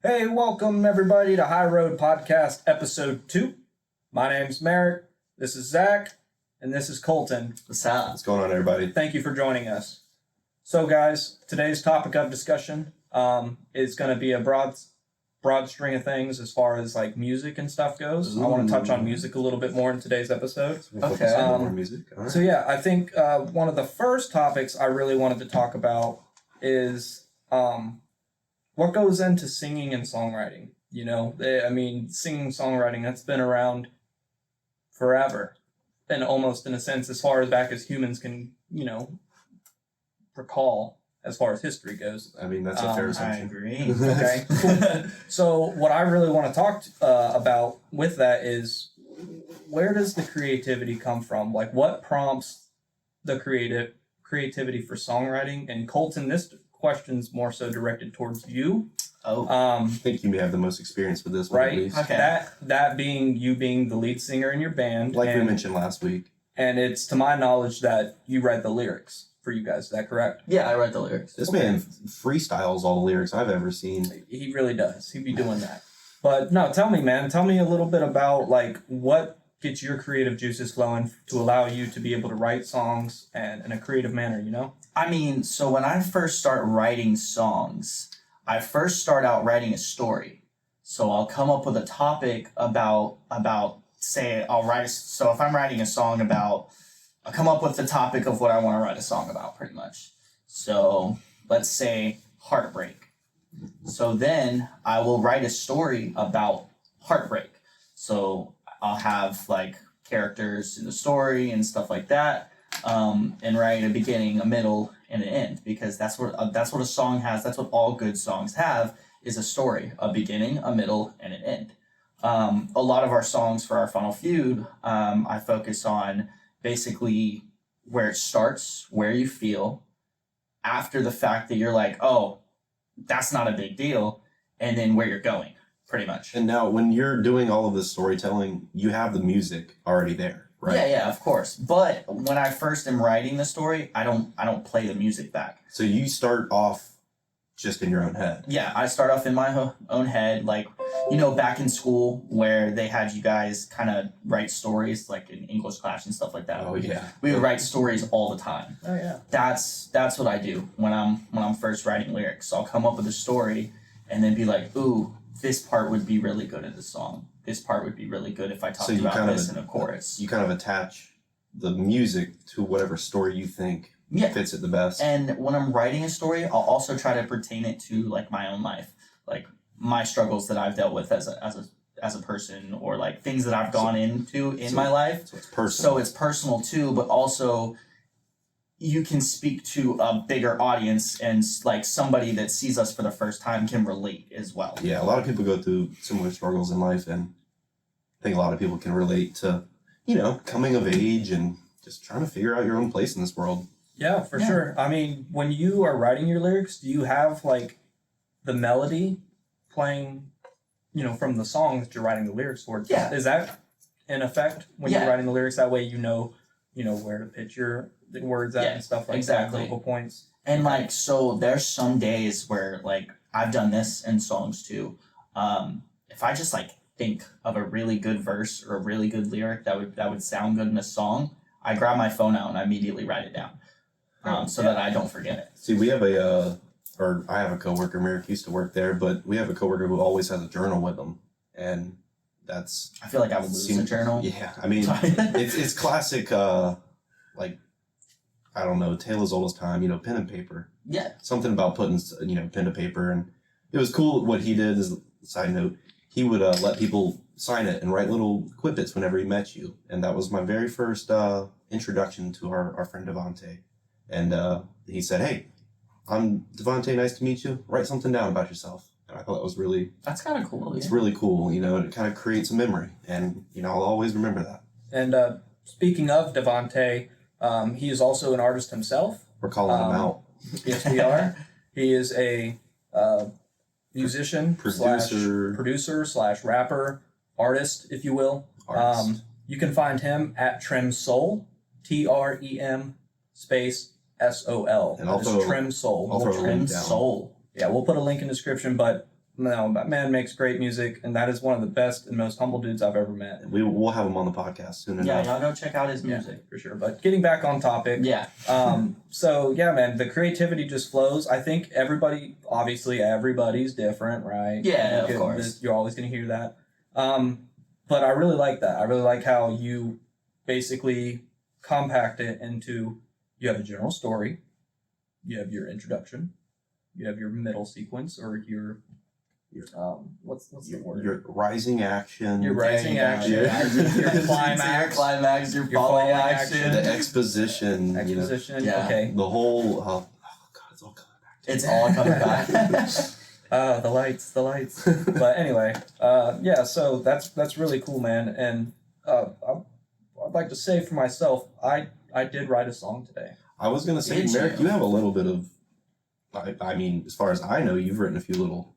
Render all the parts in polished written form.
Hey, welcome everybody to High Road Podcast Episode 2. My name's Merrick, this is Zach, and this is Colton. What's up? What's going on, everybody? Thank you for joining us. So guys, today's topic of discussion is going to be a broad string of things as far as like music and stuff goes. I want to touch on music a little bit more in today's episode. Okay. More music. All right. So yeah, I think one of the first topics I really wanted to talk about is what goes into singing and songwriting. You know, singing, songwriting, that's been around forever. And almost in a sense, as far as back as humans can, recall as far as history goes. I mean, that's a fair assumption. I agree. Okay, cool. So what I really want to talk about with that is, where does the creativity come from? Like, what prompts the creativity for songwriting? And Colton, this question's more so directed towards you. I think you may have the most experience with this one, right? at least. Okay. That being you being the lead singer in your band. Like we mentioned last week. And it's to my knowledge that you write the lyrics for you guys. Is that correct? Yeah, I write the lyrics. This man freestyles all the lyrics I've ever seen. He really does. He'd be doing that. But no, tell me, man. Tell me a little bit about like what gets your creative juices flowing to allow you to be able to write songs and in a creative manner, you know? I mean, so when I first start writing songs, I first start out writing a story. So I'll come up with a topic about say so if I'm writing a song about, I'll come up with the topic of what I want to write a song about pretty much. So let's say heartbreak. So then I will write a story about heartbreak. So I'll have like characters in the story and stuff like that, and write a beginning, a middle, and an end, because that's what a song has. That's what all good songs have, is a story, a beginning, a middle, and an end. A lot of our songs for our Final Feud, I focus on basically where it starts, where you feel, after the fact that you're like, oh, that's not a big deal, and then where you're going, pretty much. And now, when you're doing all of this storytelling, you have the music already there, right? Yeah, of course. But when I first am writing the story, I don't play the music back. So you start off just in your own head. Yeah, I start off in my own head, like, back in school where they had you guys kind of write stories, like in English class and stuff like that. Oh yeah. We would write stories all the time. Oh yeah. That's what I do when I'm first writing lyrics. So I'll come up with a story and then be like, ooh, this part would be really good in the song. This part would be really good if I talked about this in a chorus. You kind of attach the music to whatever story you think fits it the best. And when I'm writing a story, I'll also try to pertain it to like my own life, like my struggles that I've dealt with as a person, or like things that I've gone into in my life. So it's personal. So it's personal too, but also you can speak to a bigger audience, and like somebody that sees us for the first time can relate as well. Yeah, a lot of people go through similar struggles in life, and I think a lot of people can relate to, coming of age and just trying to figure out your own place in this world. Yeah, for sure. I mean, when you are writing your lyrics, do you have like the melody playing, from the song that you're writing the lyrics for? Yeah. Is that in effect when you're writing the lyrics? That way you know where to pitch the words at and stuff like that, vocal points. And like, so there's some days where like I've done this in songs too. If I just like think of a really good verse or a really good lyric that would sound good in a song, I grab my phone out and I immediately write it down, so that I don't forget it. See, we have I have a coworker, Merrick used to work there, but we have a coworker who always has a journal with him, and I feel like I would lose a journal. Yeah, I mean, it's classic, like, I don't know, tale as old as time, pen and paper. Yeah. Something about putting, pen to paper, and it was cool. What he did, as a side note, he would let people sign it and write little quippets whenever he met you, and that was my very first introduction to our friend Devontae. And he said, "Hey, I'm Devontae, nice to meet you. Write something down about yourself." And I thought that was really... That's kind of cool. It's really cool, it kind of creates a memory. And, I'll always remember that. And speaking of Devontae, he is also an artist himself. We're calling him out. Yes, we are. He is a musician, producer / rapper, artist, if you will. You can find him at Trem Soul, TREM space SOL. And also Trem Soul. I'll throw a link down. Soul. Yeah, we'll put a link in the description, but No, that man makes great music, and that is one of the best and most humble dudes I've ever met. We'll have him on the podcast soon Yeah, enough. y'all go check out his music. For sure. But getting back on topic. Yeah. So yeah, man, the creativity just flows. I think everybody's different, right? Yeah, of course. You're always gonna hear that. But I really like that. I really like how you basically compact it into, you have a general story, you have your introduction, you have your middle sequence, or your what's the word? Your rising action. Your rising action. Your climax, your falling action. The exposition. Exposition. Yeah. Okay. The whole. Oh God, it's all coming back to It's all coming back. The lights. But anyway, yeah. So that's really cool, man. And I'd like to say for myself, I did write a song today. I was gonna say, Did Merrick, you? you have a little bit of. I mean, as far as I know, you've written a few little.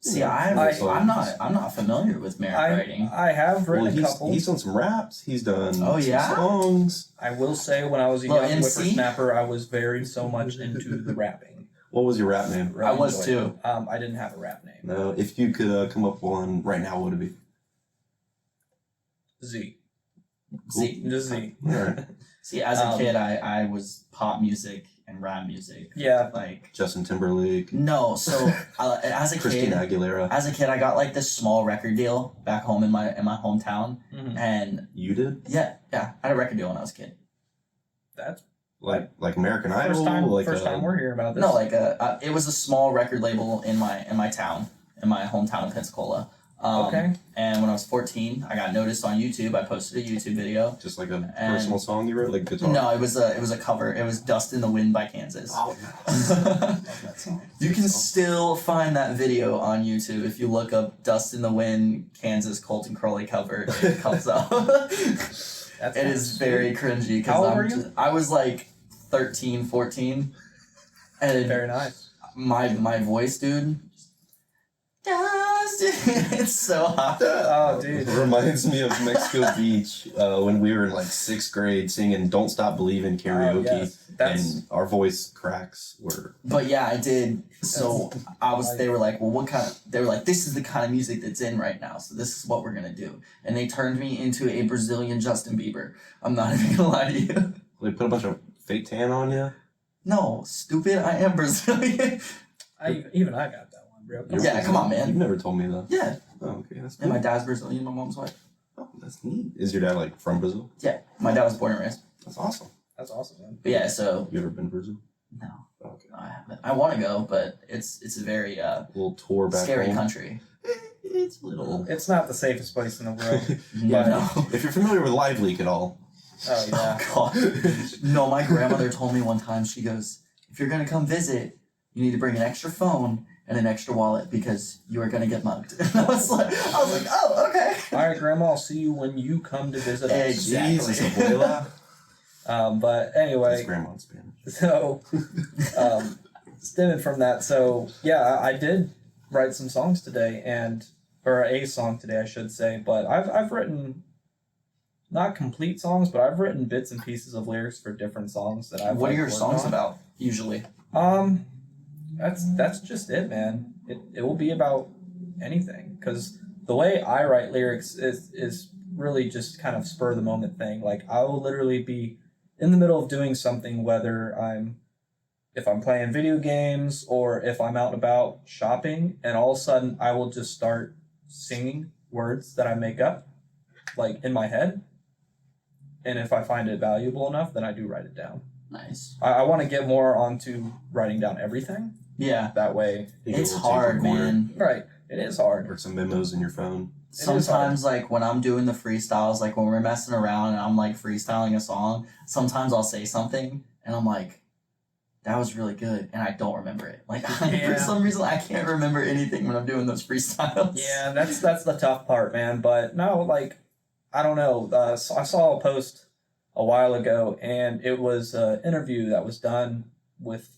See, I'm not familiar with merit writing. I have written a couple. He's done some raps. He's done some yeah? songs. I will say, when I was a Well, young MC? whippersnapper, I was very so much into the rapping. What was your rap name? I was enjoyed too. it. I didn't have a rap name. No, if you could come up with one right now, what would it be? Z. See, Just Z. All right. see, as a kid, I was pop music and rap music. Yeah. Like, Justin Timberlake, no, so as a Christina kid, Aguilera. I got like this small record deal back home in my hometown, Mhm. and You did? yeah, I had a record deal when I was a kid. That's Like American Idol? first time we're hearing about this. No, like it was a small record label in my town, in my hometown of Pensacola. Okay. And when I was 14, I got noticed on YouTube. I posted a YouTube video. Just like a And- personal song you wrote, like guitar. No, it was a cover. It was "Dust in the Wind" by Kansas. Oh, nice. Love that song. You can still find that video on YouTube if you look up "Dust in the Wind" Kansas Colton Crowley cover. It comes up. That's It is very cringy How old were because you? I was like 13, 14, and very nice. my voice, dude. It's so hot. Oh, dude. It reminds me of Mexico Beach when we were in like 6th grade singing "Don't Stop Believing" karaoke, Oh, yes. That's and our voice cracks were. But yeah, I did. So they were like, well, they were like, this is the kind of music that's in right now. So this is what we're going to do. And they turned me into a Brazilian Justin Bieber. I'm not even going to lie to you. They put a bunch of fake tan on you. No, stupid. I am Brazilian. I got that one, bro. Yeah, come on, man. You've never told me that. Yeah. Oh, okay, that's And cool. my dad's Brazilian, my mom's white. Oh, that's neat. Is your dad like from Brazil? Yeah, my dad was born and raised. That's awesome. That's awesome, man. But yeah, so You ever been to Brazil? no, Okay. I haven't. I want to go, but it's a very A little tour back scary home. country. It's a little. It's not the safest place in the world. Yeah, no. If you're familiar with Live Leak at all, Oh yeah. Oh God. No, my grandmother told me one time, she goes, if you're gonna come visit, you need to bring an extra phone and an extra wallet because you are gonna get mugged. And I was like, oh, okay. All right, Grandma. I'll see you when you come to visit us. Exactly. Jesus, abuela. But That's anyway, grandma in Spanish. so stemming from that, so yeah, I did write some songs today, or a song today, I should say. But I've written not complete songs, but I've written bits and pieces of lyrics for different songs that I've. What are like, your worked songs on. about usually? That's just it, man. It will be about anything, because the way I write lyrics is really just kind of spur of the moment thing. Like, I will literally be in the middle of doing something, whether if I'm playing video games or if I'm out and about shopping, and all of a sudden I will just start singing words that I make up, like in my head. And if I find it valuable enough, then I do write it down. Nice. I want to get more onto writing down everything. Yeah. That way, You get a It's little tape hard, recorder man. right? It is hard. Or some memos in your phone. is Sometimes, like, when I'm doing the freestyles, like, when we're messing around and I'm, like, freestyling a song, sometimes I'll say something and I'm like, that was really good, and I don't remember it. Like, Yeah. for some reason, I can't remember anything when I'm doing those freestyles. Yeah, that's the tough part, man. But no, like, I don't know. So I saw a post a while ago, and it was an interview that was done with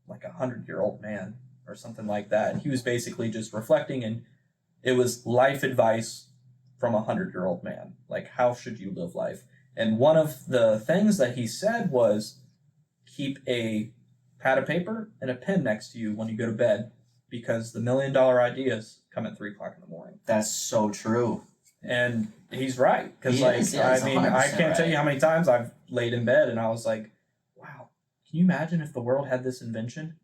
like 100-year-old man or something like that. And he was basically just reflecting, and it was life advice from a 100-year-old man. Like, how should you live life? And one of the things that he said was keep a pad of paper and a pen next to you when you go to bed, because the $1 million ideas come at 3 o'clock in the morning. That's so true. And he's right. Because, He is, yeah, he's I mean, I 100% can't tell you right. how many times I've laid in bed and I was like, wow, can you imagine if the world had this invention,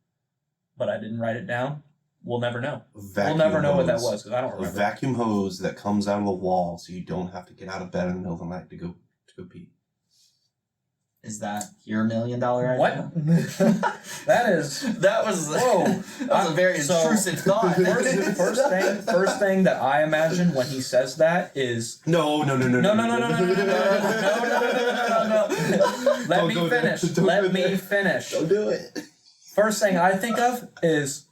but I didn't write it down? We'll never know. We'll never know what that was because I don't A remember. vacuum hose that comes out of the wall so you don't have to get out of bed in the middle of the night to go pee. Is that your $1 million idea? What? That is. That was Whoa. that was a very So, intrusive thought. First thing that I imagine when he says that is No. no. Let Don't me go there. finish. Don't Let go me there. finish. Don't do it. First thing I think of is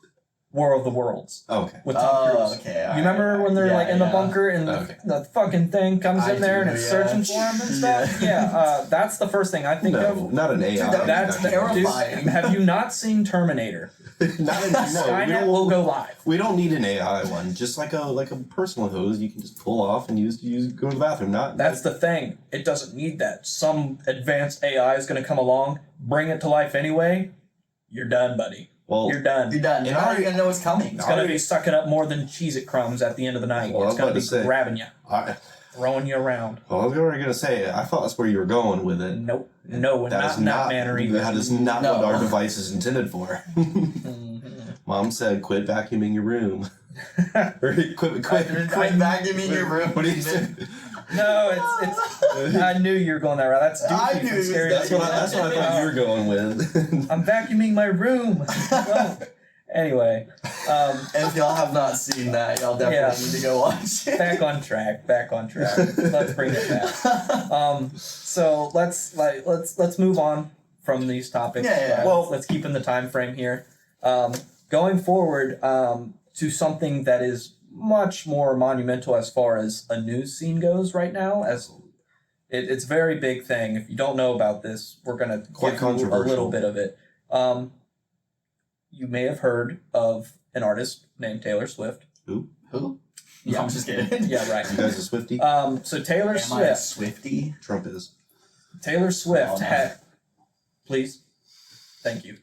War of the Worlds Oh, okay. with Tom Cruise. Okay. You remember when they're like in the bunker and Okay. the fucking thing comes I in there do, and it's yeah. searching for him and stuff? Yeah, that's the first thing I think No, of. not an AI. Dude, That's terrifying. dude, have you not seen Terminator? Not an, no, we Skynet will don't, go live. we don't need an AI one. Just like a personal hose, you can just pull off and use go to the bathroom. Not That's the thing. It doesn't need that. Some advanced AI is going to come along, bring it to life anyway. You're done, buddy. well. You're done. You're done. You're And not I- even gonna know what's coming. It's going to be sucking up more than Cheez-It crumbs at the end of the night. Well, I It's was going about to to be say- grabbing you, I throwing you around. was already gonna say. I thought that's where you were going with it. Nope. No, That not is in that manner either. That is not No. what our device is intended for. Mhm. Mom said, "Quit vacuuming your room." Or quit vacuuming your room. What do you say? No, it's. I knew you were going that route. That's I Dookie knew from he was Scary That's what Movie. I thought you were going with. I'm vacuuming my room. Well, anyway, If y'all have not seen that, y'all definitely need to go watch it. back on track. Let's bring it back. So let's move on from these topics. Yeah. Well, let's keep in the time frame here. Going forward to something that is much more monumental as far as a news scene goes right now. As it's a very big thing. If you don't know about this, we're gonna Quite give you a controversial. little bit of it. You may have heard of an artist named Taylor Swift. Who? Yeah. I'm just kidding. Yeah, right. You guys a Swiftie? So Taylor Am I a Swift. Swiftie? Trump is. Taylor Swift Oh, no. had. Please. Thank you.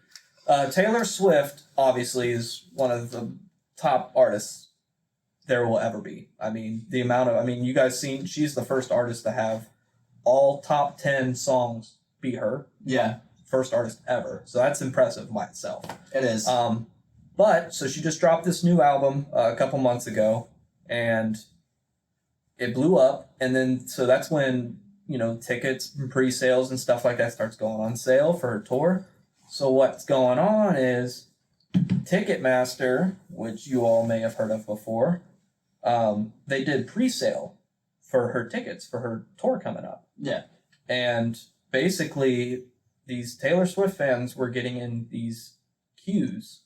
Taylor Swift obviously is one of the top artists there will ever be. I mean, you guys seen, she's the first artist to have all top 10 songs be her. Yeah, First artist ever. So that's impressive by itself. it is. But so she just dropped this new album a couple months ago, and it blew up. And then so that's when tickets and pre-sales and stuff like that starts going on sale for her tour. So what's going on is Ticketmaster, which you all may have heard of before, they did pre-sale for her tickets for her tour coming up. Yeah. And basically, these Taylor Swift fans were getting in these queues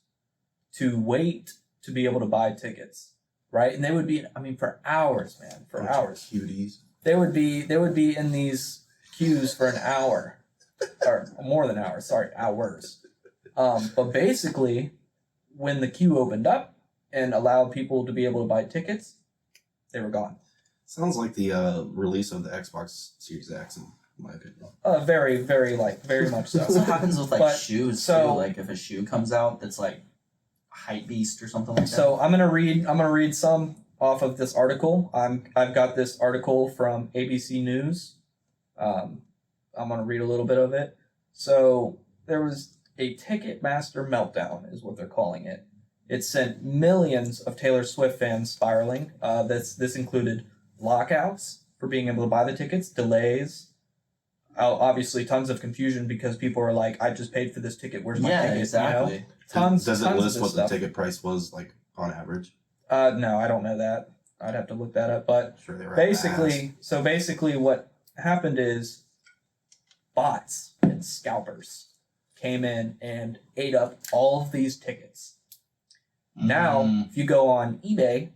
to wait to be able to buy tickets, right? And they would be, for hours, man, for Bunch of hours. Cuties. They would be in these queues for an hour, or more than hours. Sorry, hours. But basically, when the queue opened up and allowed people to be able to buy tickets, they were gone. Sounds like the release of the Xbox Series X, in my opinion. Very, very much so. That's what happens with But, shoes so- too. Like if a shoe comes out that's like hype beast or something like that. So I'm gonna read some off of this article. I've got this article from ABC News. I'm gonna read a little bit of it. So there was a Ticketmaster meltdown, is what they're calling it. It sent millions of Taylor Swift fans spiraling. This included lockouts for being able to buy the tickets, delays, obviously tons of confusion because people are like, "I just paid for this ticket. Where's my ticket?" exactly. Tons. Does it tons list of what this stuff. the ticket price was like on average? No, I don't know that. I'd have to look that up. But Sure, they were. basically what happened is bots and scalpers came in and ate up all of these tickets. Now, if you go on eBay,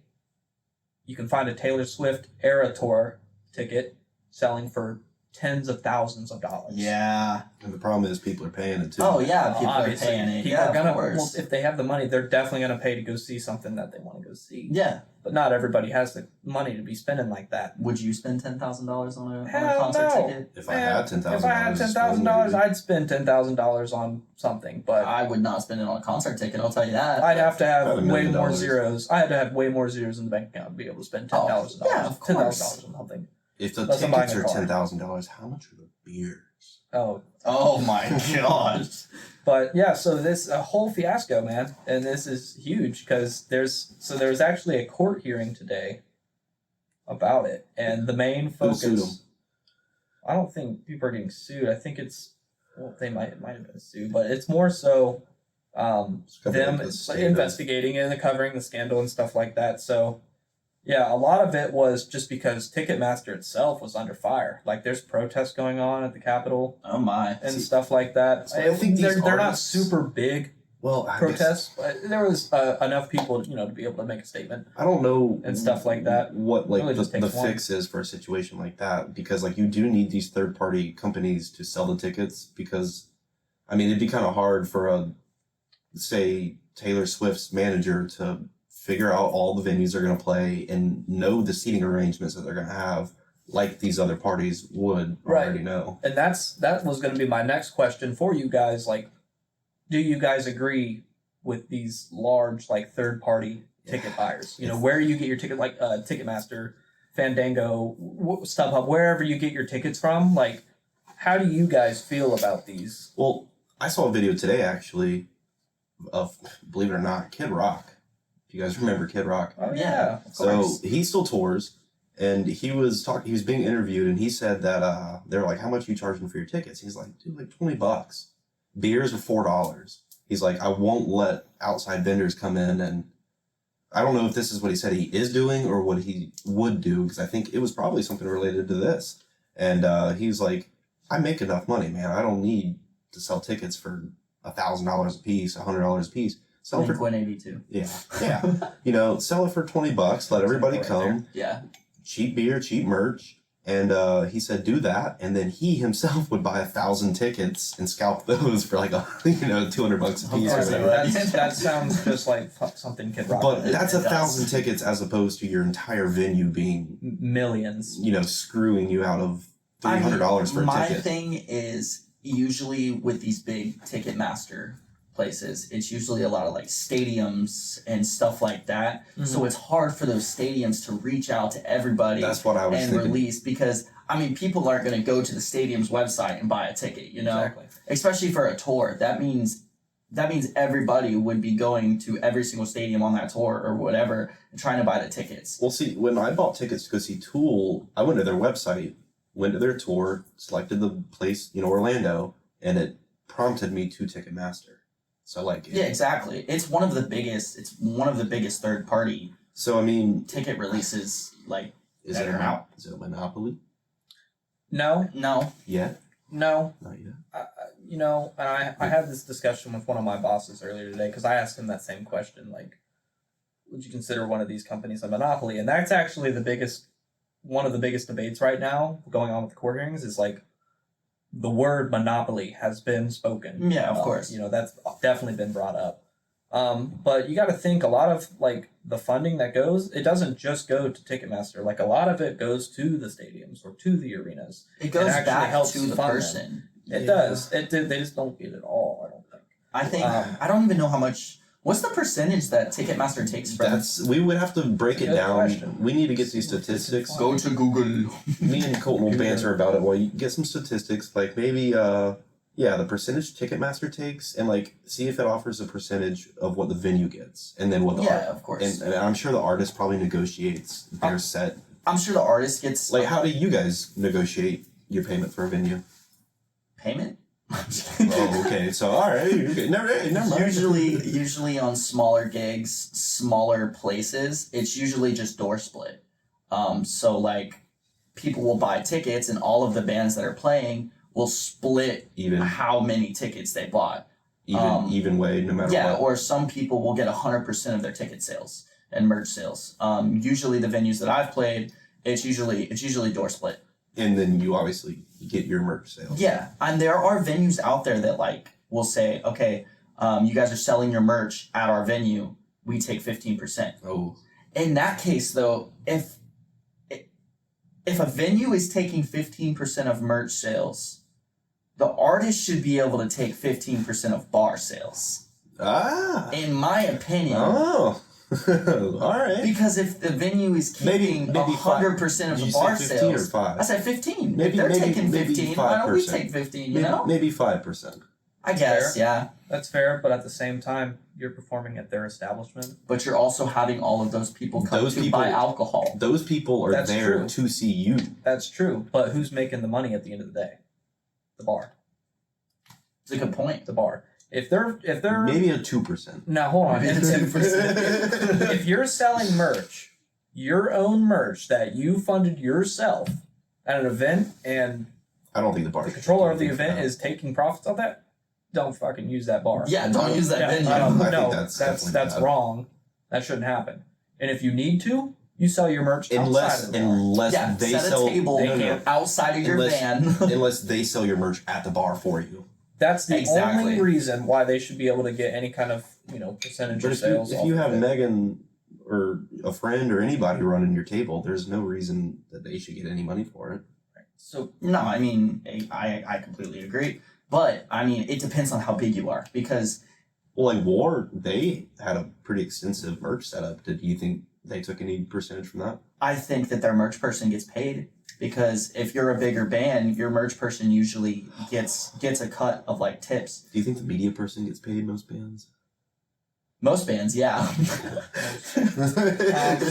you can find a Taylor Swift Era Tour ticket selling for tens of thousands of dollars. Yeah. And the problem is people are paying it too. Oh yeah, people are Obviously, paying it. people Yeah, are gonna, of course. well, if they have the money, they're definitely gonna pay to go see something that they want to go see. Yeah. But not everybody has the money to be spending like that. Would you spend $10,000 on a Hell concert no. ticket? If I had $10,000, if I had $10,000, I'd spend $10,000 on something. But I would not spend it on a concert ticket. I'll tell you that. I'd have to have About $1 way million. more zeros. I had to have way more zeros in the bank account to be able to spend $10,000. yeah, of $10,000 course. on something. If the That's buying tickets a are car. $10,000, how much are the beers? Oh, Oh my gosh. but yeah. So this a whole fiasco, man, and this is huge because there's actually a court hearing today about it, and the main Who sued 'em? focus. I don't think people are getting sued. I think it's it might have been a sue, but it's more so It's kind of them like the state investigating and covering the scandal and stuff like that. So yeah, a lot of it was just because Ticketmaster itself was under fire. Like there's protests going on at the Capitol Oh my. and See, stuff like that. so I think they're these not artists- super big Well, I guess- protests, but there was enough people, to be able to make a statement. I don't know And stuff like that. What like Really the, just takes the one. fix is for a situation like that, because like you do need these third party companies to sell the tickets, because I mean it'd be kind of hard for a say Taylor Swift's manager to figure out all the venues they're going to play and know the seating arrangements that they're going to have like these other parties would Right. already know. And that was going to be my next question for you guys. Like, do you guys agree with these large like third party ticket buyers? Where you get your ticket, like Ticketmaster, Fandango, StubHub, wherever you get your tickets from. Like, how do you guys feel about these? Well, I saw a video today actually of, believe it or not, Kid Rock. If you guys remember Kid Rock. Oh Yeah. of So course. he still tours, and he was being interviewed, and he said that they were like, "How much are you charging for your tickets?" He's like, "Dude, like $20. Beers are $4." He's like, "I won't let outside vendors come in," and I don't know if this is what he said he is doing or what he would do, because I think it was probably something related to this. And he's like, "I make enough money, man. I don't need to sell tickets for $1,000 a piece, $100 a piece. Sell it for Blink-182. yeah. Sell it for $20. Let everybody Right come. Yeah. Cheap beer, cheap merch." And he said, "Do that," and then he himself would buy 1,000 tickets and scalp those for like $200 a piece or Okay. whatever. That sounds just like something Kid Rock. But would do. that's It 1,000 does. tickets as opposed to your entire venue being, Millions. screwing you out of $300 for a My ticket. thing is usually with these big Ticketmaster places, it's usually a lot of like stadiums and stuff like that. Mm-hmm. So it's hard for those stadiums to reach out to everybody That's what I was and thinking. release, because people aren't going to go to the stadium's website and buy a ticket, Exactly. especially for a tour. That means everybody would be going to every single stadium on that tour or whatever and trying to buy the tickets. Well, see, when I bought tickets to go see Tool, I went to their website, went to their tour, selected the place, Orlando, and it prompted me to Ticketmaster. So Yeah, exactly. It's one of the biggest third party So I mean, ticket releases, like, is that it are out. is it a monopoly? No, No. Yeah, no. not yet. And I had this discussion with one of my bosses earlier today because I asked him that same question, like, would you consider one of these companies a monopoly? And that's actually one of the biggest debates right now going on with the court hearings is like, the word monopoly has been spoken. Yeah, of course. That's definitely been brought up. But you got to think a lot of like the funding that goes, it doesn't just go to Ticketmaster. Like a lot of it goes to the stadiums or to the arenas. It goes actually back helps to the fund them. person. It Yeah. does. They just don't get it all, I don't think. I think I Um, don't even know how much. What's the percentage that Ticketmaster takes from? We would have to break it Good down. question. We need to get these statistics. Go to Google. Me and Colton will banter about it while you get some statistics, like maybe the percentage Ticketmaster takes, and like see if it offers a percentage of what the venue gets, and then what the Yeah, of course. and I'm sure the artist probably negotiates their set. I'm sure the artist gets Like, how do you guys negotiate your payment for a venue? payment. Oh, okay. So all right, okay. Never mind. Usually on smaller gigs, smaller places, it's usually just door split. So like people will buy tickets and all of the bands that are playing will split even how many tickets they bought. even way, no matter Yeah, what. or some people will get 100% of their ticket sales and merch sales. Usually the venues that I've played, it's usually door split. and then you obviously get your merch sales. Yeah, and there are venues out there that like will say, okay, you guys are selling your merch at our venue, we take 15%. Oh. In that case, though, if a venue is taking 15% of merch sales, the artist should be able to take 15% of bar sales. Ah. In my opinion. Oh. All right. Because if the venue is keeping 100% of the bar sales, or 5? I said 15. Maybe, if they're taking maybe 15, why don't we 5%. take 15? Maybe, You know, maybe 5%. I guess, Fair. yeah. That's fair, but at the same time, you're performing at their establishment. But you're also having all of those people come Those to people- buy alcohol. Those people are That's there true. to see you. That's true, but who's making the money at the end of the day? The bar. It's a good point. The bar. If they're Maybe a 2%. now hold on. Maybe 2%. If you're selling merch, your own merch that you funded yourself at an event, and I don't think the bar. the controller of the event is taking profits on that, don't fucking use that bar. Yeah, don't use that Yeah, venue. I think no, that's that's definitely bad. wrong. That shouldn't happen. And if you need to, you sell your merch outside of the bar. Unless Yeah, they set sell a table They can't. outside of your van. unless they sell your merch at the bar for you. That's the Exactly. only reason why they should be able to get any kind of percentage But of sales. if you off have of it. Megan or a friend or anybody running your table, there's no reason that they should get any money for it. So No, I mean, I completely agree. But, I mean, it depends on how big you are. Because, Well, like War, they had a pretty extensive merch setup. Did you think they took any percentage from that? I think that their merch person gets paid. Because if you're a bigger band, your merch person usually gets a cut of, like, tips. Do you think the media person gets paid most bands? Most bands, yeah.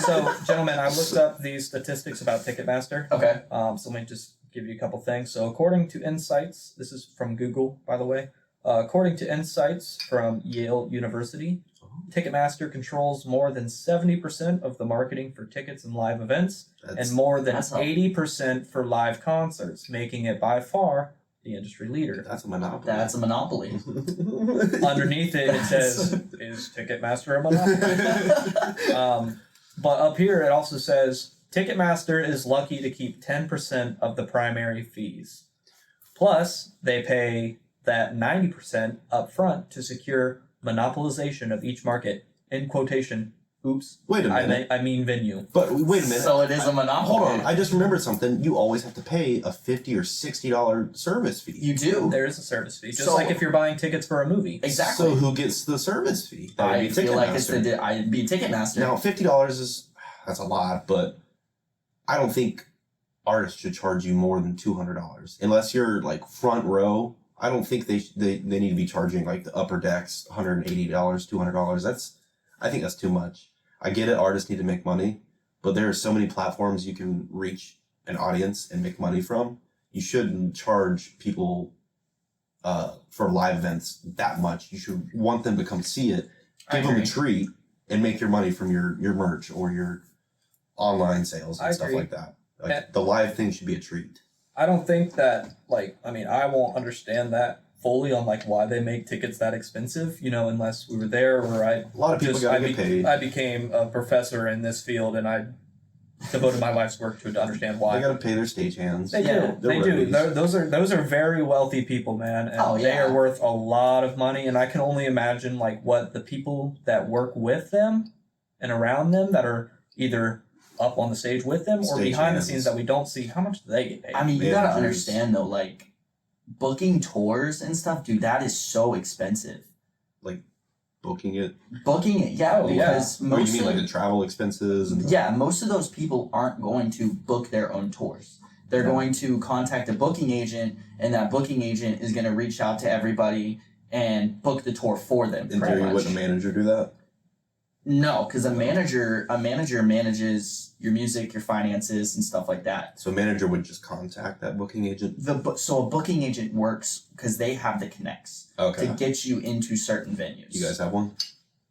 so gentlemen, I looked up these statistics about Ticketmaster. Okay. So let me just give you a couple things. So according to Insights, this is from Google, by the way. According to Insights from Yale University, Ticketmaster controls more than 70% of the marketing for tickets and live events, and more than that's a- 80% for live concerts, making it by far the industry leader. That's a monopoly. That's a monopoly. Underneath it says, "Is Ticketmaster a monopoly?" But up here it also says, Ticketmaster is lucky to keep 10% of the primary fees. Plus, they pay that 90% up front to secure monopolization of each market. In quotation, oops, Wait a minute. I mean venue. But wait a minute. So it is a monopoly. Hold on. I just remembered something. You always have to pay a $50 or $60 service fee. You do. There is a service fee, just So- like if you're buying tickets for a movie. Exactly. So who gets the service fee? That would I be feel like it's Ticketmaster. I'd be Ticketmaster. Now $50 that's a lot, but I don't think artists should charge you more than $200 unless you're like front row. I don't think they need to be charging like the upper decks $180, $200. I think that's too much. I get it, artists need to make money, but there are so many platforms you can reach an audience and make money from. You shouldn't charge people for live events that much. You should want them to come see it, give them a treat, and make your money from your merch or your online sales and I stuff agree. like that. Like the live thing should be a treat. I don't think that, I won't understand that fully on why they make tickets that expensive, unless we were there where A lot of people gotta get paid. I became a professor in this field and I devoted my life's work to understand why. They gotta pay their stagehands. They Yeah, do. they're They do. revenues. Those are very wealthy people, man, and Oh, they yeah. are worth a lot of money. And I can only imagine what the people that work with them and around them that are either up on the stage with them or behind the Stagehands. scenes that we don't see. How much do they get paid? I mean, you gotta Managers. understand though, booking tours and stuff, dude, that is so expensive. Booking it. Booking it, yeah, Oh, yeah. because Or you most mean of, like the travel expenses and most of those people aren't going to book their own tours. They're going to contact a booking agent, and that booking agent is going to reach out to everybody and book the tour for them. in pretty theory much. wouldn't a manager do that? No, because a manager manages your music, your finances, and stuff like that. So a manager would just contact that booking agent? So a booking agent works because they have the connects Okay. to get you into certain venues. You guys have one?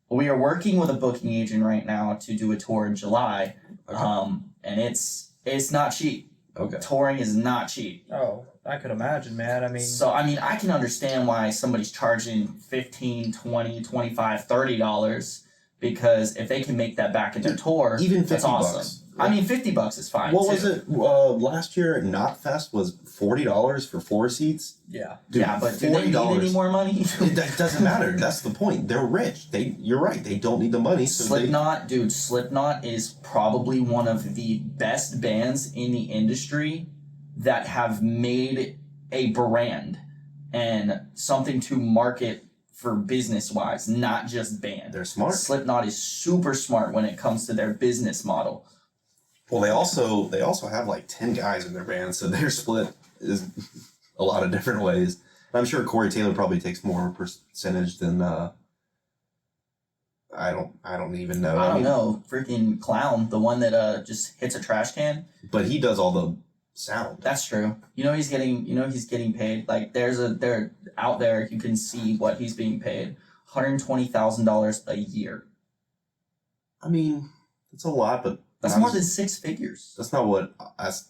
We are working with a booking agent right now to do a tour in July, Okay. and it's not cheap. Okay. Touring is not cheap. Oh, I could imagine, man. I can understand why somebody's charging $15, $20, $25, $30 because if they can make that back in their tour, Even 50 that's awesome. bucks. I mean, $50 is fine. What too. was it? Last year at Knotfest was $40 for 4 seats. Yeah. Dude, Yeah, but do they need any more money? That doesn't matter. That's the point. They're rich. You're right. They don't need the money. So Slipknot is probably one of the best bands in the industry that have made a brand and something to market for business wise, not just band. They're smart. Slipknot is super smart when it comes to their business model. Well, they also have like 10 guys in their band, so their split is a lot of different ways. I'm sure Corey Taylor probably takes more percentage than I don't even know. I don't know, freaking Clown, the one that just hits a trash can. But he does all the sound. That's true. He's getting paid. Like they're out there, you can see what he's being paid. $120,000 a year. I mean, it's a lot, but That's more than 6 figures. That's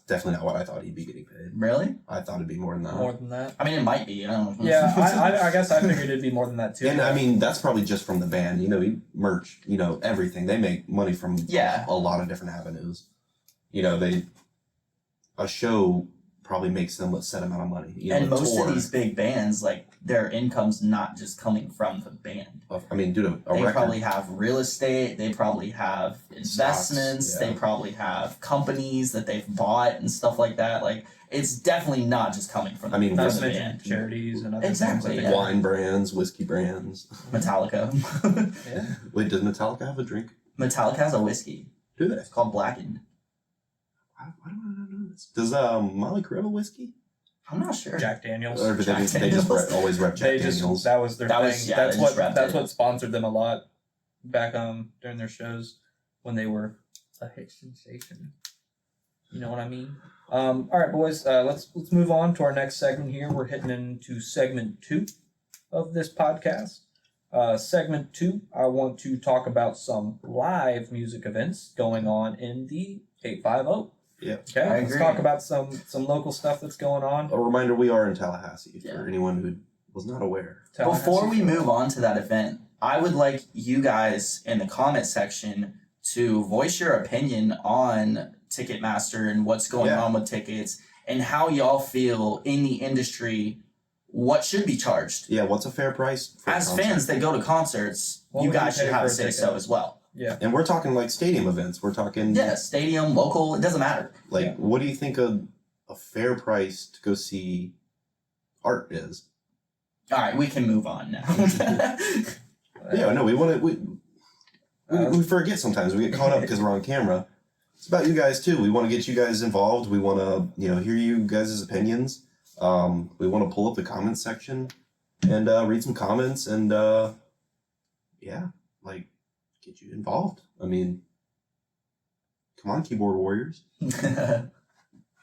definitely not what I thought he'd be getting paid. Really? I thought it'd be more than that. More than that. I mean, it might be. I don't know. Yeah, I guess I figured it'd be more than that too. And I mean, that's probably just from the band. Merch, everything. They make money from a lot of different avenues. A show probably makes them a set amount of money. And a most tour, of these big bands, like their income's not just coming from the band. I mean, dude, a They record. probably have real estate. They probably have investments. Stocks, yeah. They probably have companies that they've bought and stuff like that. Like it's definitely not just coming from. I mean, not from to the mention band. charities and other Exactly, things. yeah. Wine brands, whiskey brands. Metallica. Yeah. Wait, does Metallica have a drink? Metallica has a whiskey. Do they? It's called Blackened. Why don't I know this? Does Molly Crew have a whiskey? I'm not sure. Jack Daniels. Or do they just Daniels. always rep Jack Daniels? That was their That thing. was- yeah, that's they just what repped that's it. what sponsored them a lot back during their shows when they were a hit sensation. You know what I mean? All right, boys. Let's move on to our next segment here. We're hitting into segment 2 of this podcast. Segment 2, I want to talk about some live music events going on in the 850. Yeah. Okay. I Let's agree. talk about some local stuff that's going on. A reminder: we are in Tallahassee Yeah. for anyone who was not aware. Before we move on to that event, I would like you guys in the comment section to voice your opinion on Ticketmaster and what's going Yeah. on with tickets and how y'all feel in the industry, what should be charged. Yeah, what's a fair price for a As concert? fans that go to concerts, What you would you guys should pay have for a a say ticket? so as well. Yeah. And we're talking like stadium events. We're talking Yeah, stadium, local, it doesn't matter. like Yeah. what do you think a fair price to go see art is? All right, we can move on now. Yeah, no, we want to. We forget sometimes. We get caught up because we're on camera. It's about you guys too. We want to get you guys involved. We want to, hear you guys' opinions. We want to pull up the comments section and read some comments and get you involved. I mean, come on, keyboard warriors.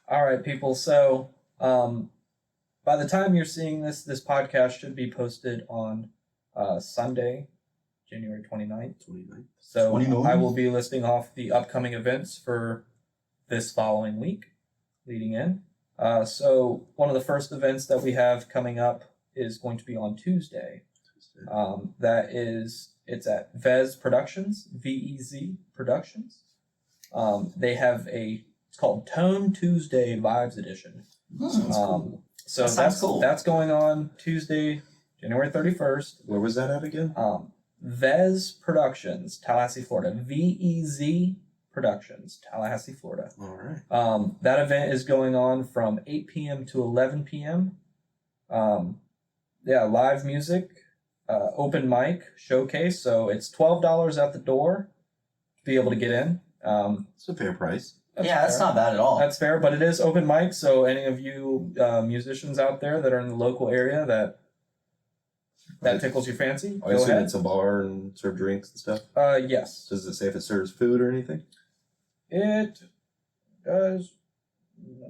All right, people. So, by the time you're seeing this podcast should be posted on Sunday, January 29th. 29. So 29. I will be listing off the upcoming events for this following week, leading in. So one of the first events that we have coming up is going to be on Tuesday. It's at Vez Productions, VEZ Productions. They have it's called Tone Tuesday Vibes Edition. Cool. So That sounds cool. That's going on Tuesday, January 31st. Where was that at again? Vez Productions, Tallahassee, Florida. VEZ Productions, Tallahassee, Florida. All right. That event is going on from 8 p.m. to 11 p.m. Live music, open mic, showcase. So it's $12 at the door to be able to get in. It's a fair price. That's not bad at all. That's fair, but it is open mic. So any of you musicians out there that are in the local area that tickles your fancy, I go assume ahead. it's a bar and serve drinks and stuff. Yes. Does it say if it serves food or anything? It does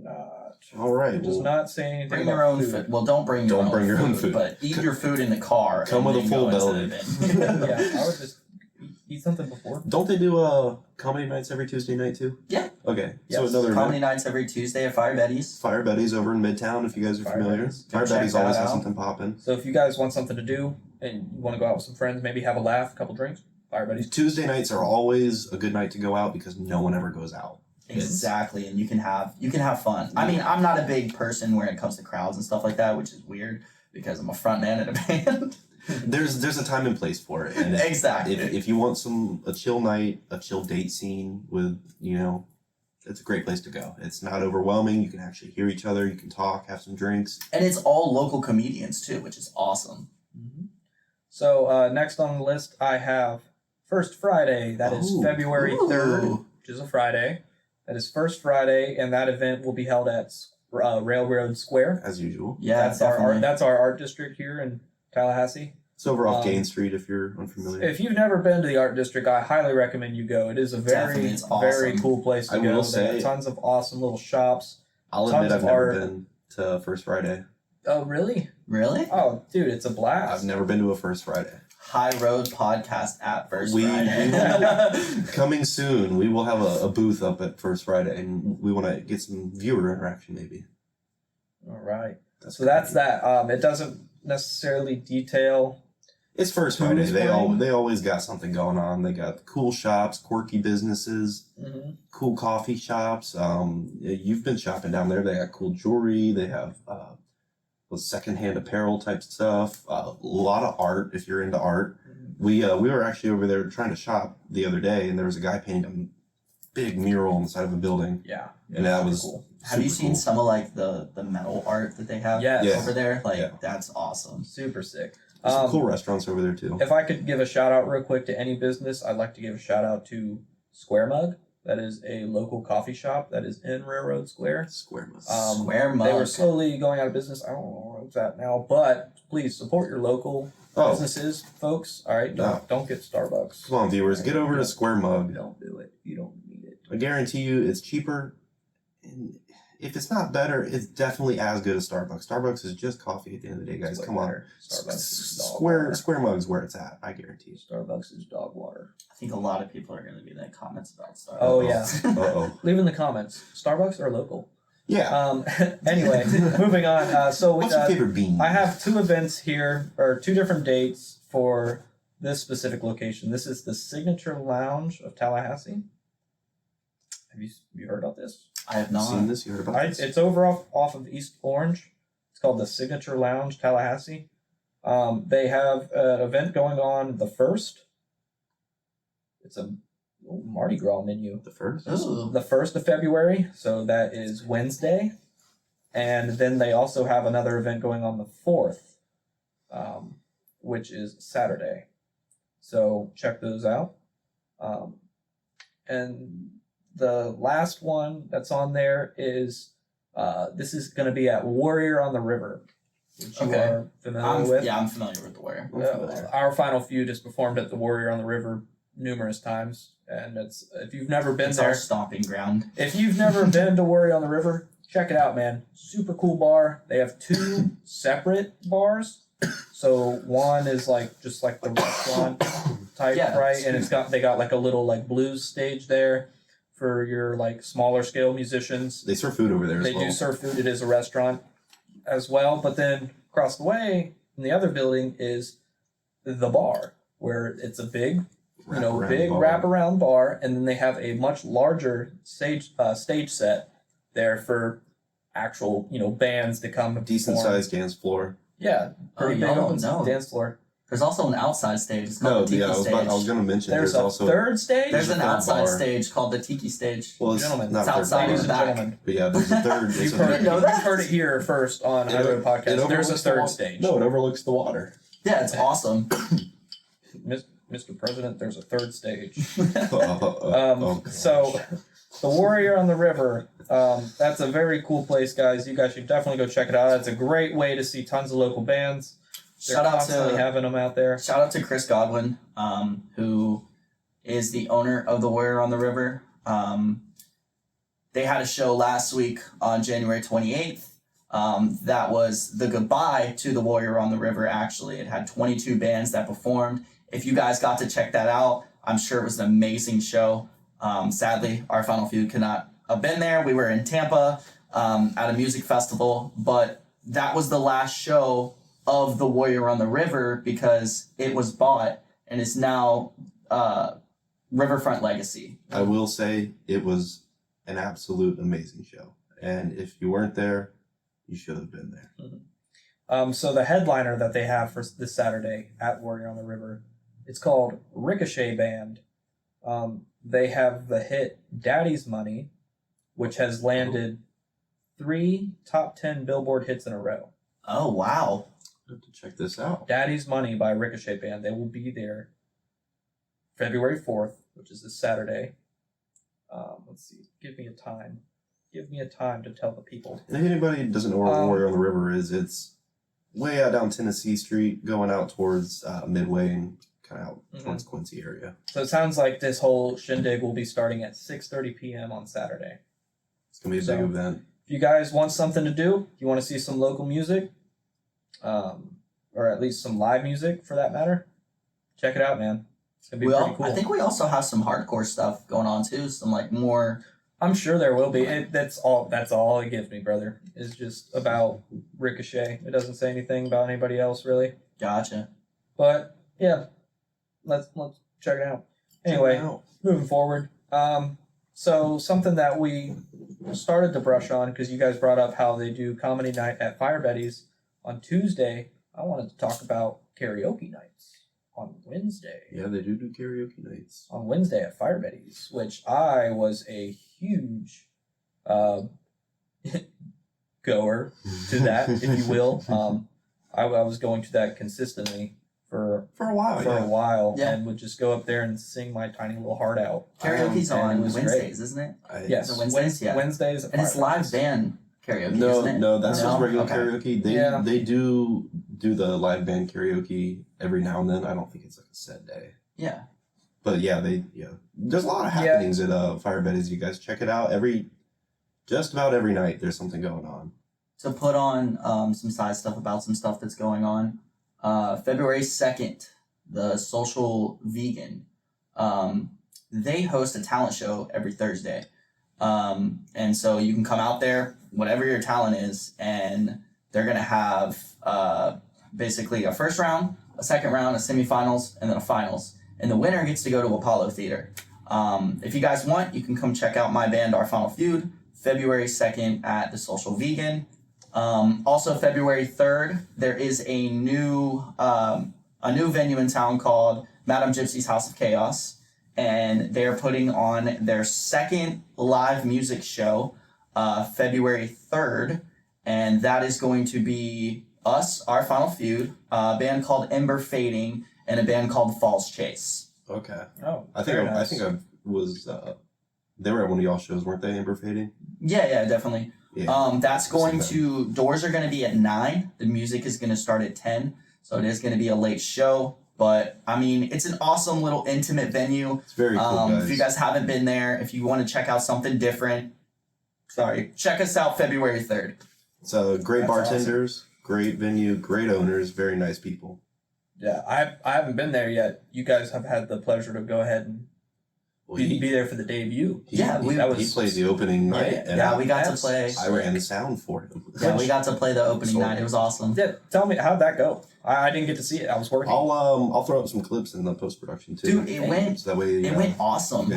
not. All right. It does not say anything Bring about your own food. food. Well, don't bring your, Don't own, bring your food, own food. but eat your food in the car. Come and with a then full go into the belly. event. Yeah, I would just eat something before. Don't they do comedy nights every Tuesday night too? Yeah. Okay. Yes. So another Comedy event. nights every Tuesday at Fire Betty's. Fire Betty's over in Midtown if you guys are Fire familiar. Betty's. Go Fire check Betty's that always has out. something popping. So if you guys want something to do and you want to go out with some friends, maybe have a laugh, a couple drinks, Fire Buddies. Tuesday nights are always a good night to go out because no one ever goes out. Exactly, and you can have fun. I mean, I'm not a big person when it comes to crowds and stuff like that, which is weird because I'm a front man in a band. There's a time and place for it. And Exactly. If you want a chill night, a chill date scene with, it's a great place to go. It's not overwhelming. You can actually hear each other. You can talk, have some drinks. And it's all local comedians too, which is awesome. Mm-hmm. So next on the list, I have First Friday. That is February 3rd, which is a Friday. That is First Friday, and that event will be held at Railroad Square. As usual. Yeah, that's our art district here in Tallahassee. It's over off Gain Street if you're unfamiliar. If you've never been to the art district, I highly recommend you go. It is a very, very cool place to go. Will say, they have tons of awesome little shops. I'll admit I've never been to First Friday. Oh, really? Really? Oh, dude, it's a blast. I've never been to a First Friday. High Road Podcast at First Friday. Coming soon, we will have a booth up at First Friday, and we want to get some viewer interaction, maybe. All right. That's that. It doesn't necessarily detail. It's First Friday. They always got something going on. They got cool shops, quirky businesses, cool coffee shops. You've been shopping down there. They got cool jewelry. They have secondhand apparel type stuff. A lot of art if you're into art. We were actually over there trying to shop the other day, and there was a guy painting a big mural on the side of a building. Yeah, and that was cool. Have you seen some of like the metal art that they have over there? Like that's awesome. Super sick. Some cool restaurants over there too. If I could give a shout out real quick to any business, I'd like to give a shout out to Square Mug. That is a local coffee shop that is in Railroad Square. Square Mug. Square Mug. They were slowly going out of business. I don't know where it's at now, but please support your local businesses, folks. All right, don't get Starbucks. Come on, viewers, get over to Square Mug. Don't do it. You don't need it. I guarantee you, it's cheaper. And if it's not better, it's definitely as good as Starbucks. Starbucks is just coffee at the end of the day, guys. Come on. Starbucks is dog water. Square Mug's where it's at. I guarantee you. Starbucks is dog water. I think a lot of people are going to be in the comments about Starbucks. Oh, yeah. Uh-oh. Leave in the comments. Starbucks or local? Yeah. Anyway, moving on. What's your favorite bean? I have two events here, or two different dates for this specific location. This is the Signature Lounge of Tallahassee. Have you heard about this? I have not seen this. You heard about this? It's over off of East Orange. It's called the Signature Lounge, Tallahassee. They have an event going on the 1st. It's a Mardi Gras menu. The 1st? Ooh. The 1st of February, so that is Wednesday. And then they also have another event going on the 4th, which is Saturday. So check those out. And the last one that's on there is this is going to be at Warrior on the River, which you are familiar with. Yeah, I'm familiar with the Warrior. Our Final Feud has performed at the Warrior on the River numerous times, and if you've never been there, our stomping ground. If you've never been to Warrior on the River, check it out, man. Super cool bar. They have two separate bars. So one is just like the restaurant type, right? And they got like a little like blues stage there for your like smaller scale musicians. They serve food over there as well. They do serve food. It is a restaurant as well. But then across the way in the other building is the bar, where it's a big wraparound bar, and then they have a much larger stage set there for actual bands to come. Decent sized dance floor. Yeah, pretty big open dance floor. There's also an outside stage. It's called the Tiki stage. I was going to mention there's also a third stage. There's an outside stage called the Tiki stage. Well, it's gentlemen, not it's outside of the back. But yeah, there's a third. You've heard it here first on High Road Podcast. There's a third stage. No, it overlooks the water. Yeah, it's awesome. Mr. President, there's a third stage. Okay. So, the Warrior on the River, that's a very cool place, guys. You guys should definitely go check it out. It's a great way to see tons of local bands. They're constantly having them out there. Shout out to Chris Godwin, who is the owner of the Warrior on the River. They had a show last week on January 28th. That was the goodbye to the Warrior on the River, actually. It had 22 bands that performed. If you guys got to check that out, I'm sure it was an amazing show. Sadly, our Final Feud could not have been there. We were in Tampa at a music festival, but that was the last show of the Warrior on the River because it was bought and is now Riverfront Legacy. I will say it was an absolute amazing show. And if you weren't there, you should have been there. So the headliner that they have for this Saturday at Warrior on the River, it's called Ricochet Band. They have the hit Daddy's Money, which has landed 3 top 10 Billboard hits in a row. Oh, wow. I have to check this out. Daddy's Money by Ricochet Band. They will be there February 4th, which is this Saturday. Let's see. Give me a time. Give me a time to tell the people. And if anybody doesn't know where Warrior on the River is, it's way out down Tennessee Street, going out towards Midway and kind of out towards Quincy area. So it sounds like this whole shindig will be starting at 6:30 p.m. on Saturday. It's going to be a big event. If you guys want something to do, you want to see some local music, or at least some live music for that matter, check it out, man. It's going to be pretty cool. I think we also have some hardcore stuff going on too. Some like more. I'm sure there will be. That's all it gives me, brother. Is just about Ricochet. It doesn't say anything about anybody else really. Gotcha. But yeah, let's check it out. Anyway, moving forward. So something that we started to brush on because you guys brought up how they do comedy night at Fire Betty's on Tuesday. I wanted to talk about karaoke nights on Wednesday. Yeah, they do karaoke nights. On Wednesday at Fire Betty's, which I was a huge goer to that, if you will. I was going to that consistently for a while, and would just go up there and sing my tiny little heart out. Karaoke's on Wednesdays, great. Isn't it? Yes, Wednesdays, yeah. Wednesdays. And it's live band karaoke, isn't it? No, that's just regular karaoke. They do the live band karaoke every now and then. I don't think it's like a set day. Yeah. But yeah, there's a lot of happenings at Fire Betty's. You guys check it out. Just about every night there's something going on. To put on some side stuff about some stuff that's going on, February 2nd, the Social Vegan, they host a talent show every Thursday. And so you can come out there, whatever your talent is, and they're going to have basically a first round, a second round, a semifinals, and then a finals. And the winner gets to go to Apollo Theater. If you guys want, you can come check out my band, Our Final Feud, February 2nd at the Social Vegan. Also, February 3rd, there is a new venue in town called Madame Gypsy's House of Chaos. And they're putting on their second live music show, February 3rd. And that is going to be us, Our Final Feud, a band called Ember Fading, and a band called Falls Chase. Okay. Oh, I think I was. They were at one of y'all shows, weren't they? Ember Fading. Yeah, definitely. Yeah. That's going to. Doors are going to be at 9. The music is going to start at 10. So it is going to be a late show. But I mean, it's an awesome little intimate venue. It's very cool, guys. If you guys haven't been there, if you want to check out something different, check us out February 3rd. So great That's bartenders, great venue, great owners, very nice people. Yeah, I haven't been there yet. You guys have had the pleasure to go ahead and be there for the debut. He plays the opening night. Yeah, we got to play. I ran the sound for him. Yeah, we got to play the opening night. It was awesome. Yeah, tell me, how'd that go? I didn't get to see it. I was working. I'll throw up some clips in the post production too. Dude, it went awesome.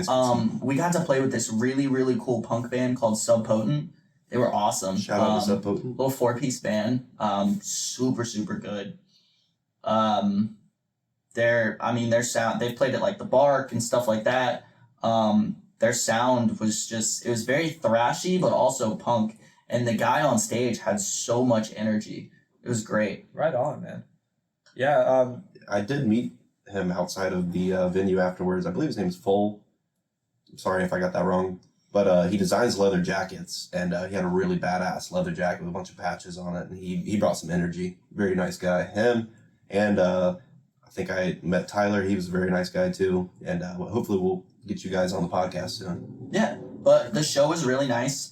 We got to play with this really, really cool punk band called Subpotent. They were awesome. Shout out to Subpotent. Little 4-piece band. Super, super good. Their sound, they played at like the Bark and stuff like that. Their sound was it was very thrashy, but also punk. And the guy on stage had so much energy. It was great. Right on, man. Yeah. I did meet him outside of the venue afterwards. I believe his name is Full. I'm sorry if I got that wrong. But he designs leather jackets, and he had a really badass leather jacket with a bunch of patches on it. And he brought some energy. Very nice guy. Him and I think I met Tyler. He was a very nice guy too. And hopefully we'll get you guys on the podcast soon. Yeah, but the show was really nice.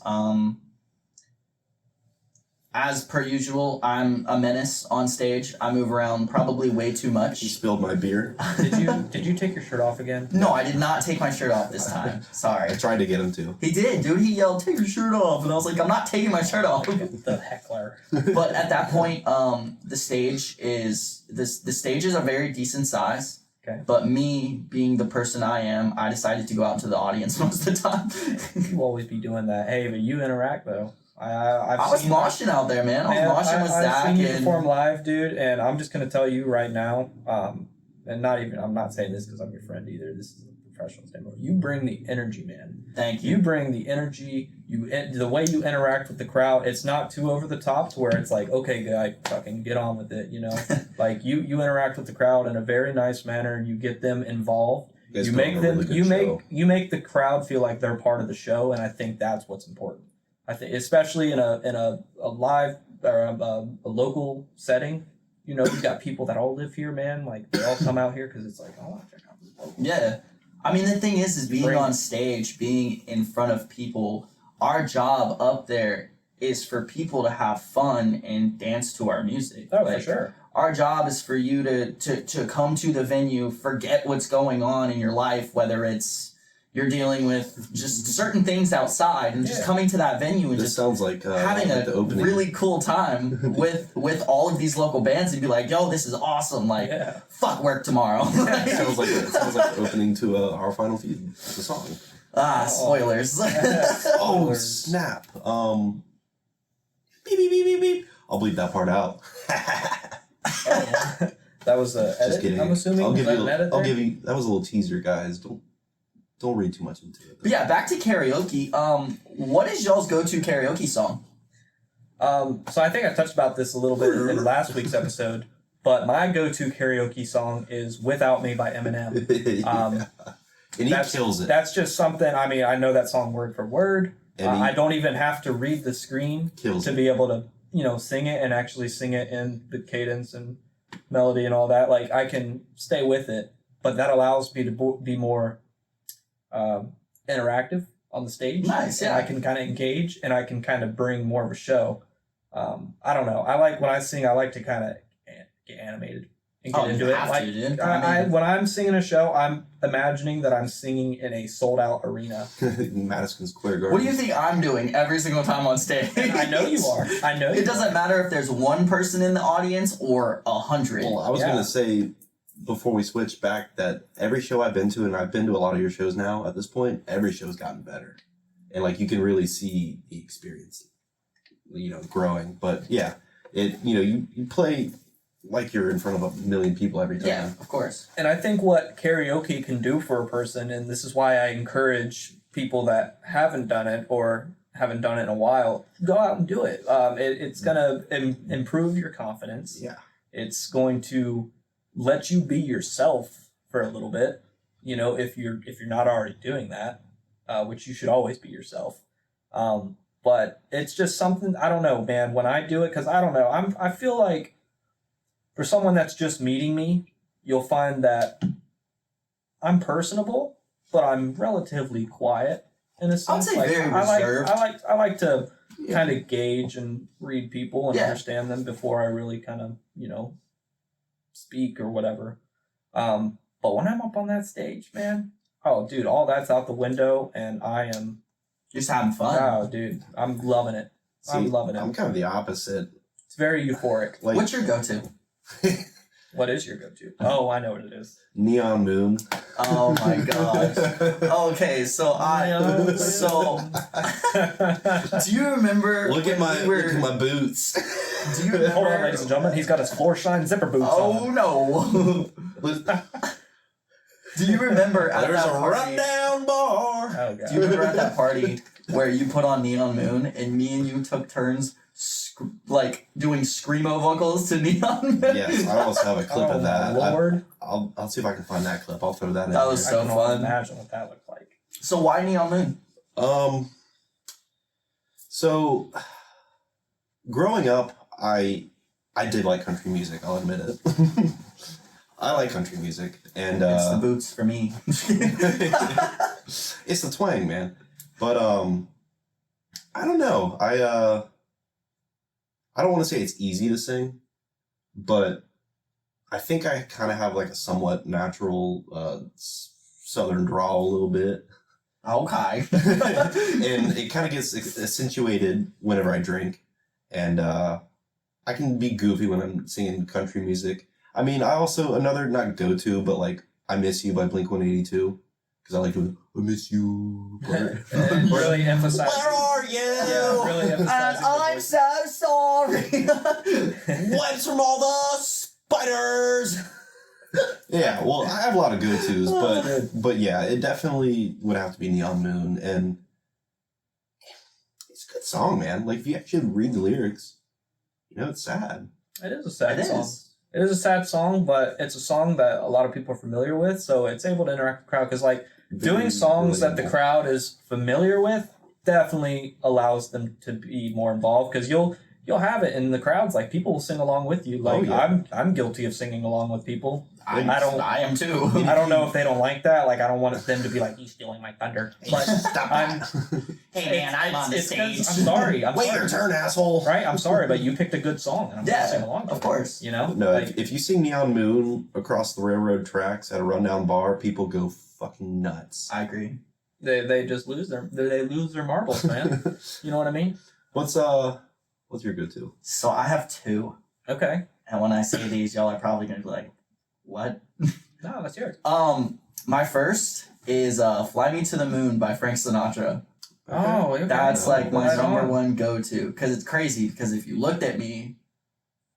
As per usual, I'm a menace on stage. I move around probably way too much. He spilled my beer. Did you take your shirt off again? No, I did not take my shirt off this time. Sorry. I tried to get him to. He did, dude. He yelled, "Take your shirt off," and I was like, "I'm not taking my shirt off." The heckler. But at that point, the stage is a very decent size. Okay. But me being the person I am, I decided to go out into the audience most of the time. You always be doing that. Hey, but you interact though. I was seen, moshing out there, man. I was moshing with I've Zach seen you and perform live, dude, and I'm just gonna tell you right now, and I'm not saying this because I'm your friend either. This is a professional statement. You bring the energy, man. thank You you. bring the energy. The way you interact with the crowd. It's not too over the top to where it's like, okay, guy, fucking get on with it. You know, like you interact with the crowd in a very nice manner. You get them involved. guys You put on make a them. really good You show. make the crowd feel like they're part of the show, and I think that's what's important. I think, especially in a live or a local setting, you know, you got people that all live here, man. Like they all come out here because it's like, I want to check out this local. Yeah. I mean, the thing is being Bring on it. stage, being in front of people, our job up there is for people to have fun and dance to our music. Oh, for sure. Our job is for you to come to the venue, forget what's going on in your life, whether it's you're dealing with just certain things outside and just Yeah. coming to that venue and This just sounds like having like a the opening. really cool time with all of these local bands and be like, yo, this is awesome. Like, Yeah. fuck work tomorrow. It sounds like the opening to our final feud, the song. Spoilers. Oh snap! Beep beep beep beep beep. I'll bleep that part out. Oh, that was a edit. Just kidding. I'm assuming. I'll Was give that you. an edit I'll there? give you. That was a little teaser, guys. Don't read too much into it. But yeah, back to karaoke. What is y'all's go-to karaoke song? So I think I touched about this a little bit in last week's episode, but my go-to karaoke song is "Without Me" by Eminem. And he that's- kills it. That's just something. I mean, I know that song word for word. And he I don't even have to read the screen kills to it. be able to, you know, sing it and actually sing it in the cadence and melody and all that. Like I can stay with it, but that allows me to be more interactive on the stage. Nice, And yeah. I can kind of engage and I can kind of bring more of a show. I don't know. I like when I sing. I like to kind of get animated and get into you it. have Like to, dude. I, I mean, when I'm singing a show, I'm imagining that I'm singing in a sold out arena. Madison Square Garden. what do you think I'm doing every single time on stage? I know you are. I know you It doesn't matter if there's one person in the audience or 100. Well, I was Yeah. gonna say before we switch back that every show I've been to, and I've been to a lot of your shows now at this point, every show's gotten better, and like you can really see the experience, you know, growing. But yeah, you play like you're in front of a million people every time. Yeah, of course. And I think what karaoke can do for a person, and this is why I encourage people that haven't done it or haven't done it in a while, go out and do it. It's gonna improve your confidence. Yeah. It's going to let you be yourself for a little bit. You know, if you're not already doing that, which you should always be yourself. But it's just something, I don't know, man. When I do it, because I don't know, I feel like for someone that's just meeting me, you'll find that I'm personable, but I'm relatively quiet in a sense. say very I reserved. I like to kind of gauge and read people and Yeah. understand them before I really kind of, you know, speak or whatever. But when I'm up on that stage, man, oh dude, all that's out the window and I am Just having fun. oh dude, I'm loving it. I'm loving it. I'm kind of the opposite. It's very euphoric. Like What's your go-to? What is your go-to? Oh, I know what it is. Neon Moon. Oh my gosh. Okay, so do you remember Look at when my we were- look at my boots. do you remember Hold on, ladies and gentlemen. He's got his floor shine zipper boots Oh on. no. Do you remember at There's that a party? rundown bar. Oh god. Do you remember at that party where you put on Neon Moon and me and you took turns like doing screamo vocals to Neon Moon? Yes, I also have a clip oh of that. my lord. I'll see if I can find that clip. I'll throw that in. That was there. so I can only fun. imagine what that looked like. So why Neon Moon? So growing up, I did like country music. I'll admit it. I like country music, and It's the boots for me. it's the twang, man. But I don't know. I don't want to say it's easy to sing, but I think I kind of have like a somewhat natural southern drawl a little bit. Okay. And it kind of gets accentuated whenever I drink, and I can be goofy when I'm singing country music. I mean, I also another not go to, but like "I Miss You" by Blink-182 because I like to "I miss you." And really emphasize. Where are you? Yeah, really And emphasizing. the I'm voice. so sorry. Webs from all the spiders. Yeah, well, I have a lot of go-tos, Good. but yeah, it definitely would have to be Neon Moon, and it's a good song, man. Like if you actually read the lyrics, it's sad. It is a sad It song. is. It is a sad song, but it's a song that a lot of people are familiar with, so it's able to interact with the crowd. Because like doing songs that the relatable. crowd is familiar with definitely allows them to be more involved. Because you'll have it in the crowds, like people will sing along with you. Like yeah. I'm guilty of singing along with people. I am too. I don't know if they don't like that. Like I don't want them to be like, "He's stealing my thunder." But Stop I'm. Hey man, I'm on the it's 'cause stage. I'm sorry. I'm Wait sorry. your turn, asshole. Right? I'm sorry, but you picked a good song, and I'm gonna sing along. of course. You know? No, Like, if you sing Neon Moon across the railroad tracks at a rundown bar, people go fucking nuts. I agree. they just lose their marbles, man. You know what I mean? What's your go-to? So I have two, Okay. and when I say these, y'all are probably gonna be like, "What?" No, let's hear it. My first is "Fly Me to the Moon" by Frank Sinatra. Oh, okay. That's like my Right number on. one go-to because it's crazy. Because if you looked at me,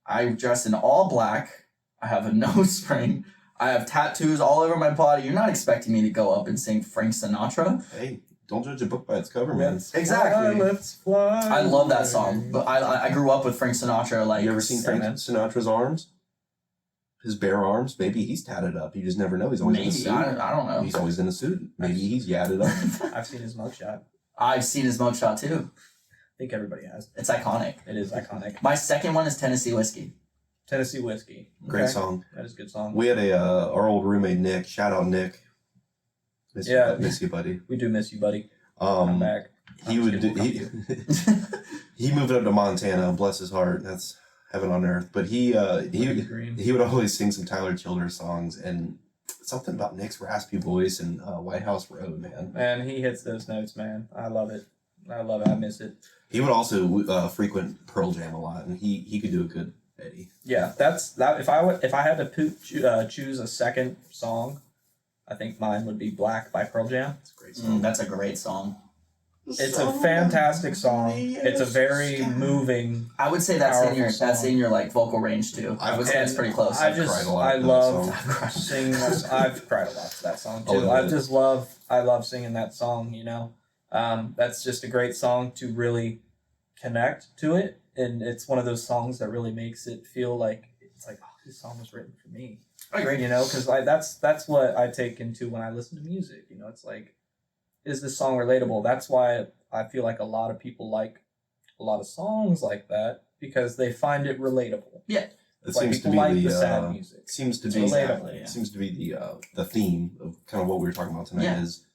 I'm dressed in all black. I have a nose ring. I have tattoos all over my body. You're not expecting me to go up and sing Frank Sinatra. Hey, don't judge a book by its cover, man. Exactly. Let's fly. I love that song, but I grew up with Frank Sinatra. Like, You ever seen Frank man. Sinatra's arms? His bare arms? Maybe he's tatted up. You just never know. He's always in a maybe suit. I don't know. He's always in a suit. Maybe he's yadded up. I've seen his mugshot. I've seen his mugshot too. I think everybody has. It's iconic. It is iconic. My second one is Tennessee Whiskey. Tennessee Whiskey. Great Okay. song. That is a good song. We had our old roommate Nick. Shout out Nick. Miss Yeah. miss you, buddy. We do miss you, buddy. Come back. He I'm would just do, kidding, he moved up to Montana. Bless his heart. That's heaven on earth. But he Green. would always sing some Tyler Childers songs, and something about Nick's raspy voice and White House Road, man. Man, he hits those notes, man. I love it. I miss it. He would also frequent Pearl Jam a lot, and he could do a good Eddie. Yeah, that's that. If I had to choose a second song, I think mine would be "Black" by Pearl Jam. It's a great song. That's a great song. It's a fantastic song. It's a very moving. I would say that's Powerful in your like vocal range too. I would say that's pretty close. I cried a lot to that love song. singing. I've cried a lot to that song I'll too. admit it. I love singing that song. That's just a great song to really connect to it, and it's one of those songs that really makes it feel like it's like, oh, this song was written for me. I agree. Because that's what I take into when I listen to music. It's like, is this song relatable? That's why I feel like a lot of people like a lot of songs like that because they find it relatable. It It's why seems to people be like the the sad music. seems to It's be relatable. Yeah. seems to be the theme of kind of what we were talking about tonight Yeah. is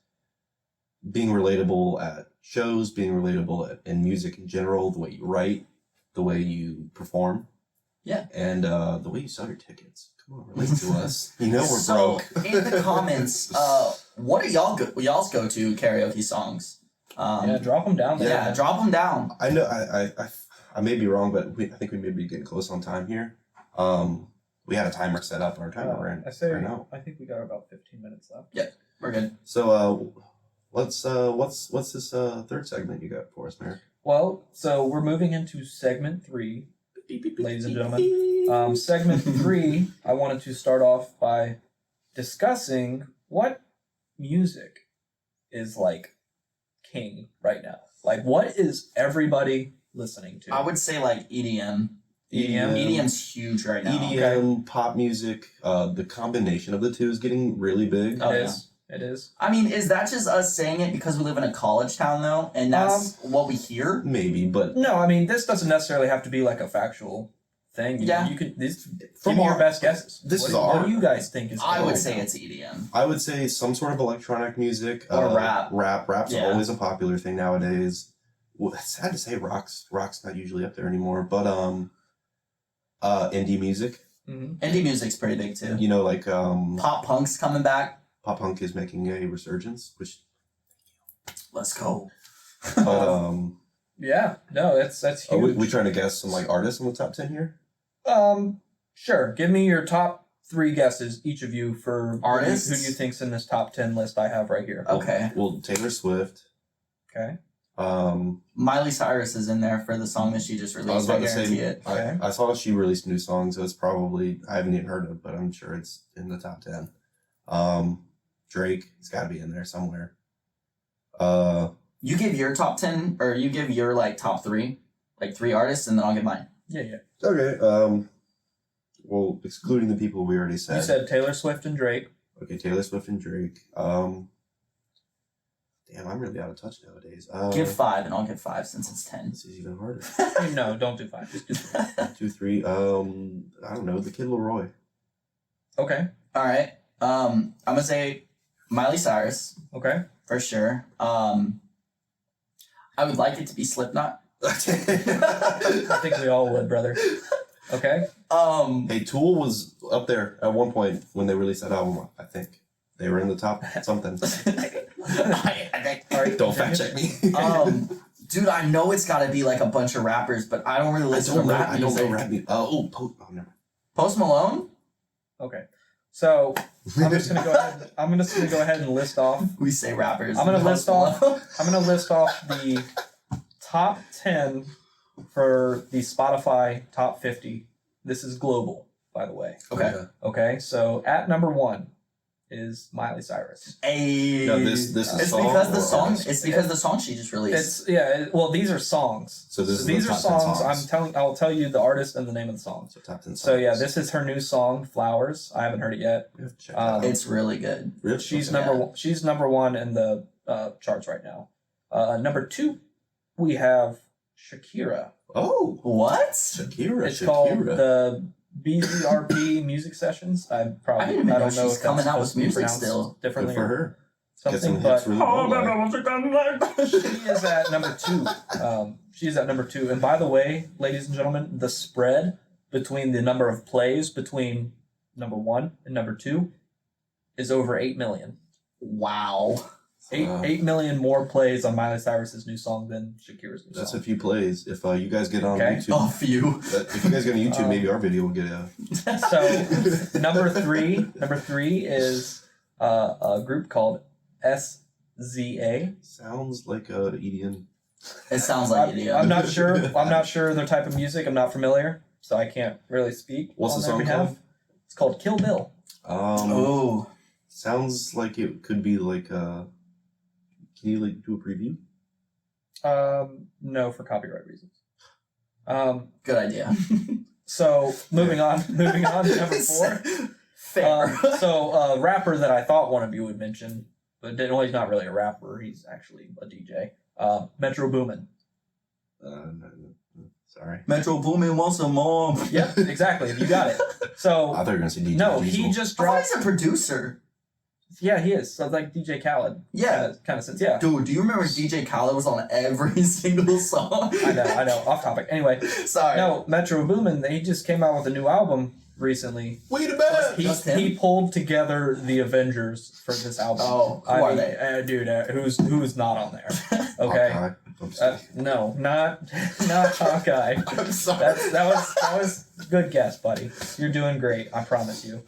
being relatable at shows, being relatable in music in general, the way you write, the way you perform, and the way you sell your tickets. Come on, relate to us. We're So, broke. in the comments, what are y'all's go-to karaoke songs? Yeah, drop them down there. Yeah, drop them down. I know I may be wrong, but I think we may be getting close on time here. We had a timer set up, and our timer ran. I think we got about 15 minutes left. We're good. So what's this third segment you got for us, Merrick? Well, so we're moving into segment 3, ladies and gentlemen. Segment 3, I wanted to start off by discussing what music is like king right now. Like, what is everybody listening to? I would say like EDM. EDM? EDM's huge right now. EDM, pop music, the combination of the two is getting really big. Oh, It is. I mean, is that just us saying it because we live in a college town though, and that's what we hear? Maybe, but No, I mean, this doesn't necessarily have to be like a factual thing. Yeah. You could give From me your our- best guesses. this is What our- do you guys think is I cool would right say now? it's EDM. I would say some sort of electronic music. Or rap. Rap's Yeah. always a popular thing nowadays. Well, it's sad to say rock's not usually up there anymore, but indie music. Mhm. Indie music's pretty big too. Like Pop punk's coming back. pop punk is making a resurgence, which Let's go. but Yeah, no, that's are huge. we trying to guess some like artists in the top 10 here? Sure. Give me your top 3 guesses each of you for Artists? who do you think's in this top 10 list I have right here. Okay. Well, Taylor Swift. Okay. Miley Cyrus is in there for the song that she just released. I was about to guarantee say, it. Okay. I saw she released a new song, so it's probably, I haven't even heard of it, but I'm sure it's in the top 10. Drake, he's got to be in there somewhere. You give your top 10, or you give your like top 3, like 3 artists, and then I'll give mine. Yeah. Okay. Well, excluding the people we already said. You said Taylor Swift and Drake. Okay, Taylor Swift and Drake. Damn, I'm really out of touch nowadays. Give 5, and I'll give 5 since it's 10. This is even harder. No, don't do 5. Just do 3. 2, 3. I don't know. The Kid Leroy. Okay. All right. I'm gonna say Miley Cyrus Okay. for sure. I would like it to be Slipknot. I think we all would, brother. Okay. Hey, Tool was up there at one point when they released that album. I think they were in the top something. All right. Don't fact check me. Dude, I know it's got to be like a bunch of rappers, but I don't really listen to rap I don't music. know rap music. Never. Post Malone? Okay. So I'm just gonna go ahead and list off. We say rappers. I'm gonna Post list off. Malone. I'm gonna list off the top 10 for the Spotify top 50. This is global, by the way. Okay. Okay. So at number 1 is Miley Cyrus. Hey. No, this is It's song because the or song. artist? It's because the song she just released. Well, these are songs. So this is these the are top 10 songs. I'll tell you the artist and the name of the song. So top 10 songs. So yeah, this is her new song, Flowers. I haven't heard it yet. We have to check that out. It's really good. Really? She's Okay. number 1. She's number 1 in the charts right now. Number 2, we have Shakira. Oh, What? Shakira. It's called the BZRP Music Sessions. I didn't even know she's if that's coming out supposed with to be music pronounced still. Good differently for or her. Get something, some but hits really worldwide. she is at number 2. She's at number 2. And by the way, ladies and gentlemen, the spread between the number of plays between number 1 and number 2 is over 8 million. Wow. 8 million more plays on Miley Cyrus's new song than Shakira's new That's song. a few plays. If you guys get on Okay. YouTube, A few. if you guys get on YouTube, maybe our video will get a. So number three is a group called SZA. Sounds like a EDM. It sounds like it, yeah. I'm not sure. I'm not sure their type of music. I'm not familiar, so I can't really speak. What's on the their song behalf. called? It's called Kill Bill. Oh. Sounds like it could be like a. Can you like do a preview? No, for copyright reasons. Good idea. So moving on to number 4. Fair. So rapper that I thought one of you would mention, but didn't. Well, he's not really a rapper. He's actually a DJ. Metro Boomin. No, sorry. Metro Boomin wants some more. Yep, exactly. You got it. So I thought you were gonna say DJ. no, Diesel. he just I thought dropped. he's a producer. Yeah, he is. So like DJ Khaled. Yeah. Kind of sense. Yeah. Dude, do you remember DJ Khaled was on every single song? I know. Off topic. Anyway, Sorry. no, Metro Boomin. He just came out with a new album recently. Wait a minute. Just him? He pulled together the Avengers for this album. Oh, who are they? Dude, who's not on there? Okay. Hawkeye. I'm just kidding. No, not Hawkeye. I'm sorry. That was good guess, buddy. You're doing great. I promise you.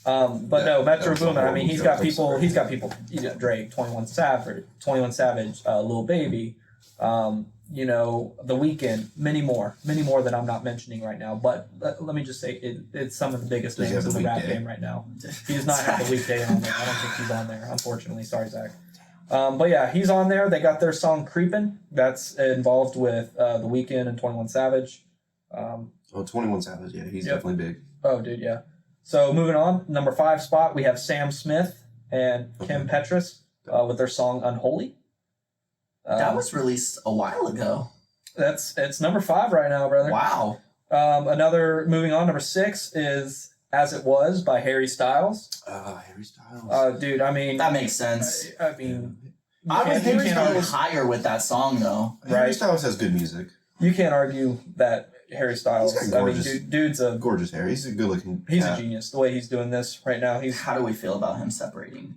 But no, Metro that was a Boomin. I mean, horrible he's joke, got I'm people. sorry. He's got people. You know, Drake, 21 Savage, Lil Baby. You know, The Weeknd, many more that I'm not mentioning right now. But let me just say, it's some of the biggest Does he names have in The the rap Weekday? game right now. He does not have The Weekday on there. I don't think he's on there, unfortunately. Sorry, Zach. But yeah, he's on there. They got their song "Creepin'." That's involved with The Weeknd and 21 Savage. Oh, 21 Savage. Yeah, he's Yep. definitely big. Oh, dude, yeah. So moving on, number 5 spot, we have Sam Smith and Kim Petras with their song "Unholy." That was released a while ago. It's number 5 right now, brother. Wow. Moving on, number 6 is "As It Was" by Harry Styles. Harry Styles. Dude, I mean, That makes sense. I mean, you I would can't, think you he's can't going argue, higher with that song, though. Harry right. Styles has good music. you can't argue that Harry Styles. He's got I mean, gorgeous- dude's a Gorgeous hair. He's a good looking. he's a genius. The way he's doing this right now, How do we feel about him separating?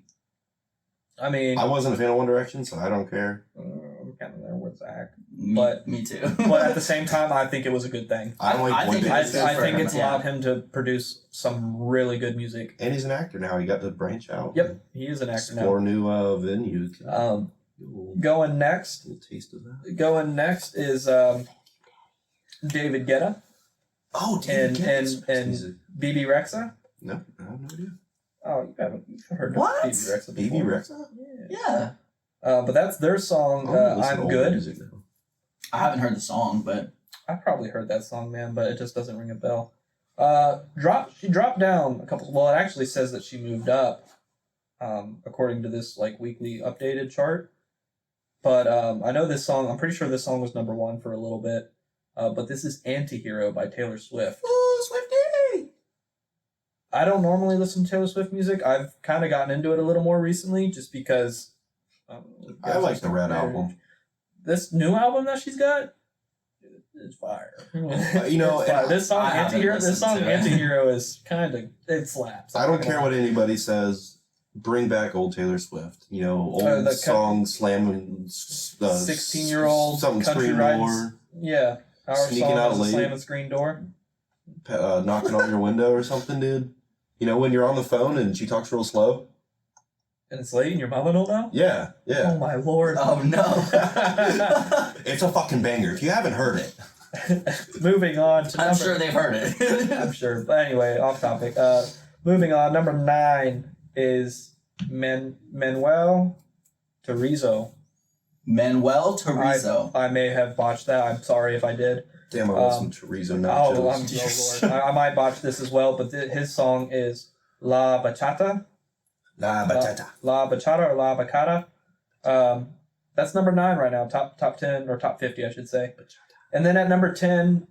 I mean, I wasn't a fan of One Direction, so I don't care. I'm kind of there with Zach. but me too. but at the same time, I think it was a good thing. I don't like I one think bit. I, it's good I for think him, it's yeah. allowed him to produce some really good music. And he's an actor now. He got to branch out. Yep, he is an actor now. Explore new venues. Going next. Little taste of that. Going next is David Guetta Oh, and He's a- BB Rexa. no, I have no idea. Oh, you've heard What? of BB Rexa before. BB Rexa? Yeah. Yeah. But that's their song. I wanna listen to I'm old Good. music now. I haven't heard the song, but I probably heard that song, man, but it just doesn't ring a bell. She dropped down a couple. Well, it actually says that she moved up, according to this like weekly updated chart. But I know this song. I'm pretty sure this song was number 1 for a little bit. But this is "Antihero" by Taylor Swift. ooh, Swiftie! I don't normally listen to Taylor Swift music. I've kind of gotten into it a little more recently, just because. I like the Red album. This new album that she's got, it's fire. You know, It's fire. and This song I haven't "Antihero," this song listened to it. "Antihero" is kind of it slaps. I don't care what anybody says. Bring back old Taylor Swift. You know, old the songs slamming. 16-year-old something country screen rides. door, Yeah, our Sneaking song out has a late. slamming screen door. knocking on your window or something, dude. You know, when you're on the phone and she talks real slow. And it's late and your mama don't know? Yeah, yeah. Oh my lord. Oh no. It's a fucking banger. If you haven't heard it, Moving on to I'm number... sure they've heard it. I'm sure. But anyway, off topic. Moving on, number 9 is Manuel Turizo. Manuel Turizo. I may have botched that. I'm sorry if I did. damn, I want some chorizo nachos. Oh, oh Lord. I might botch this as well, but his song is La Bachata. La batata. La Bachata or La Bacata. That's number 9 right now. Top 10 or top 50, I should say. And then at number 10,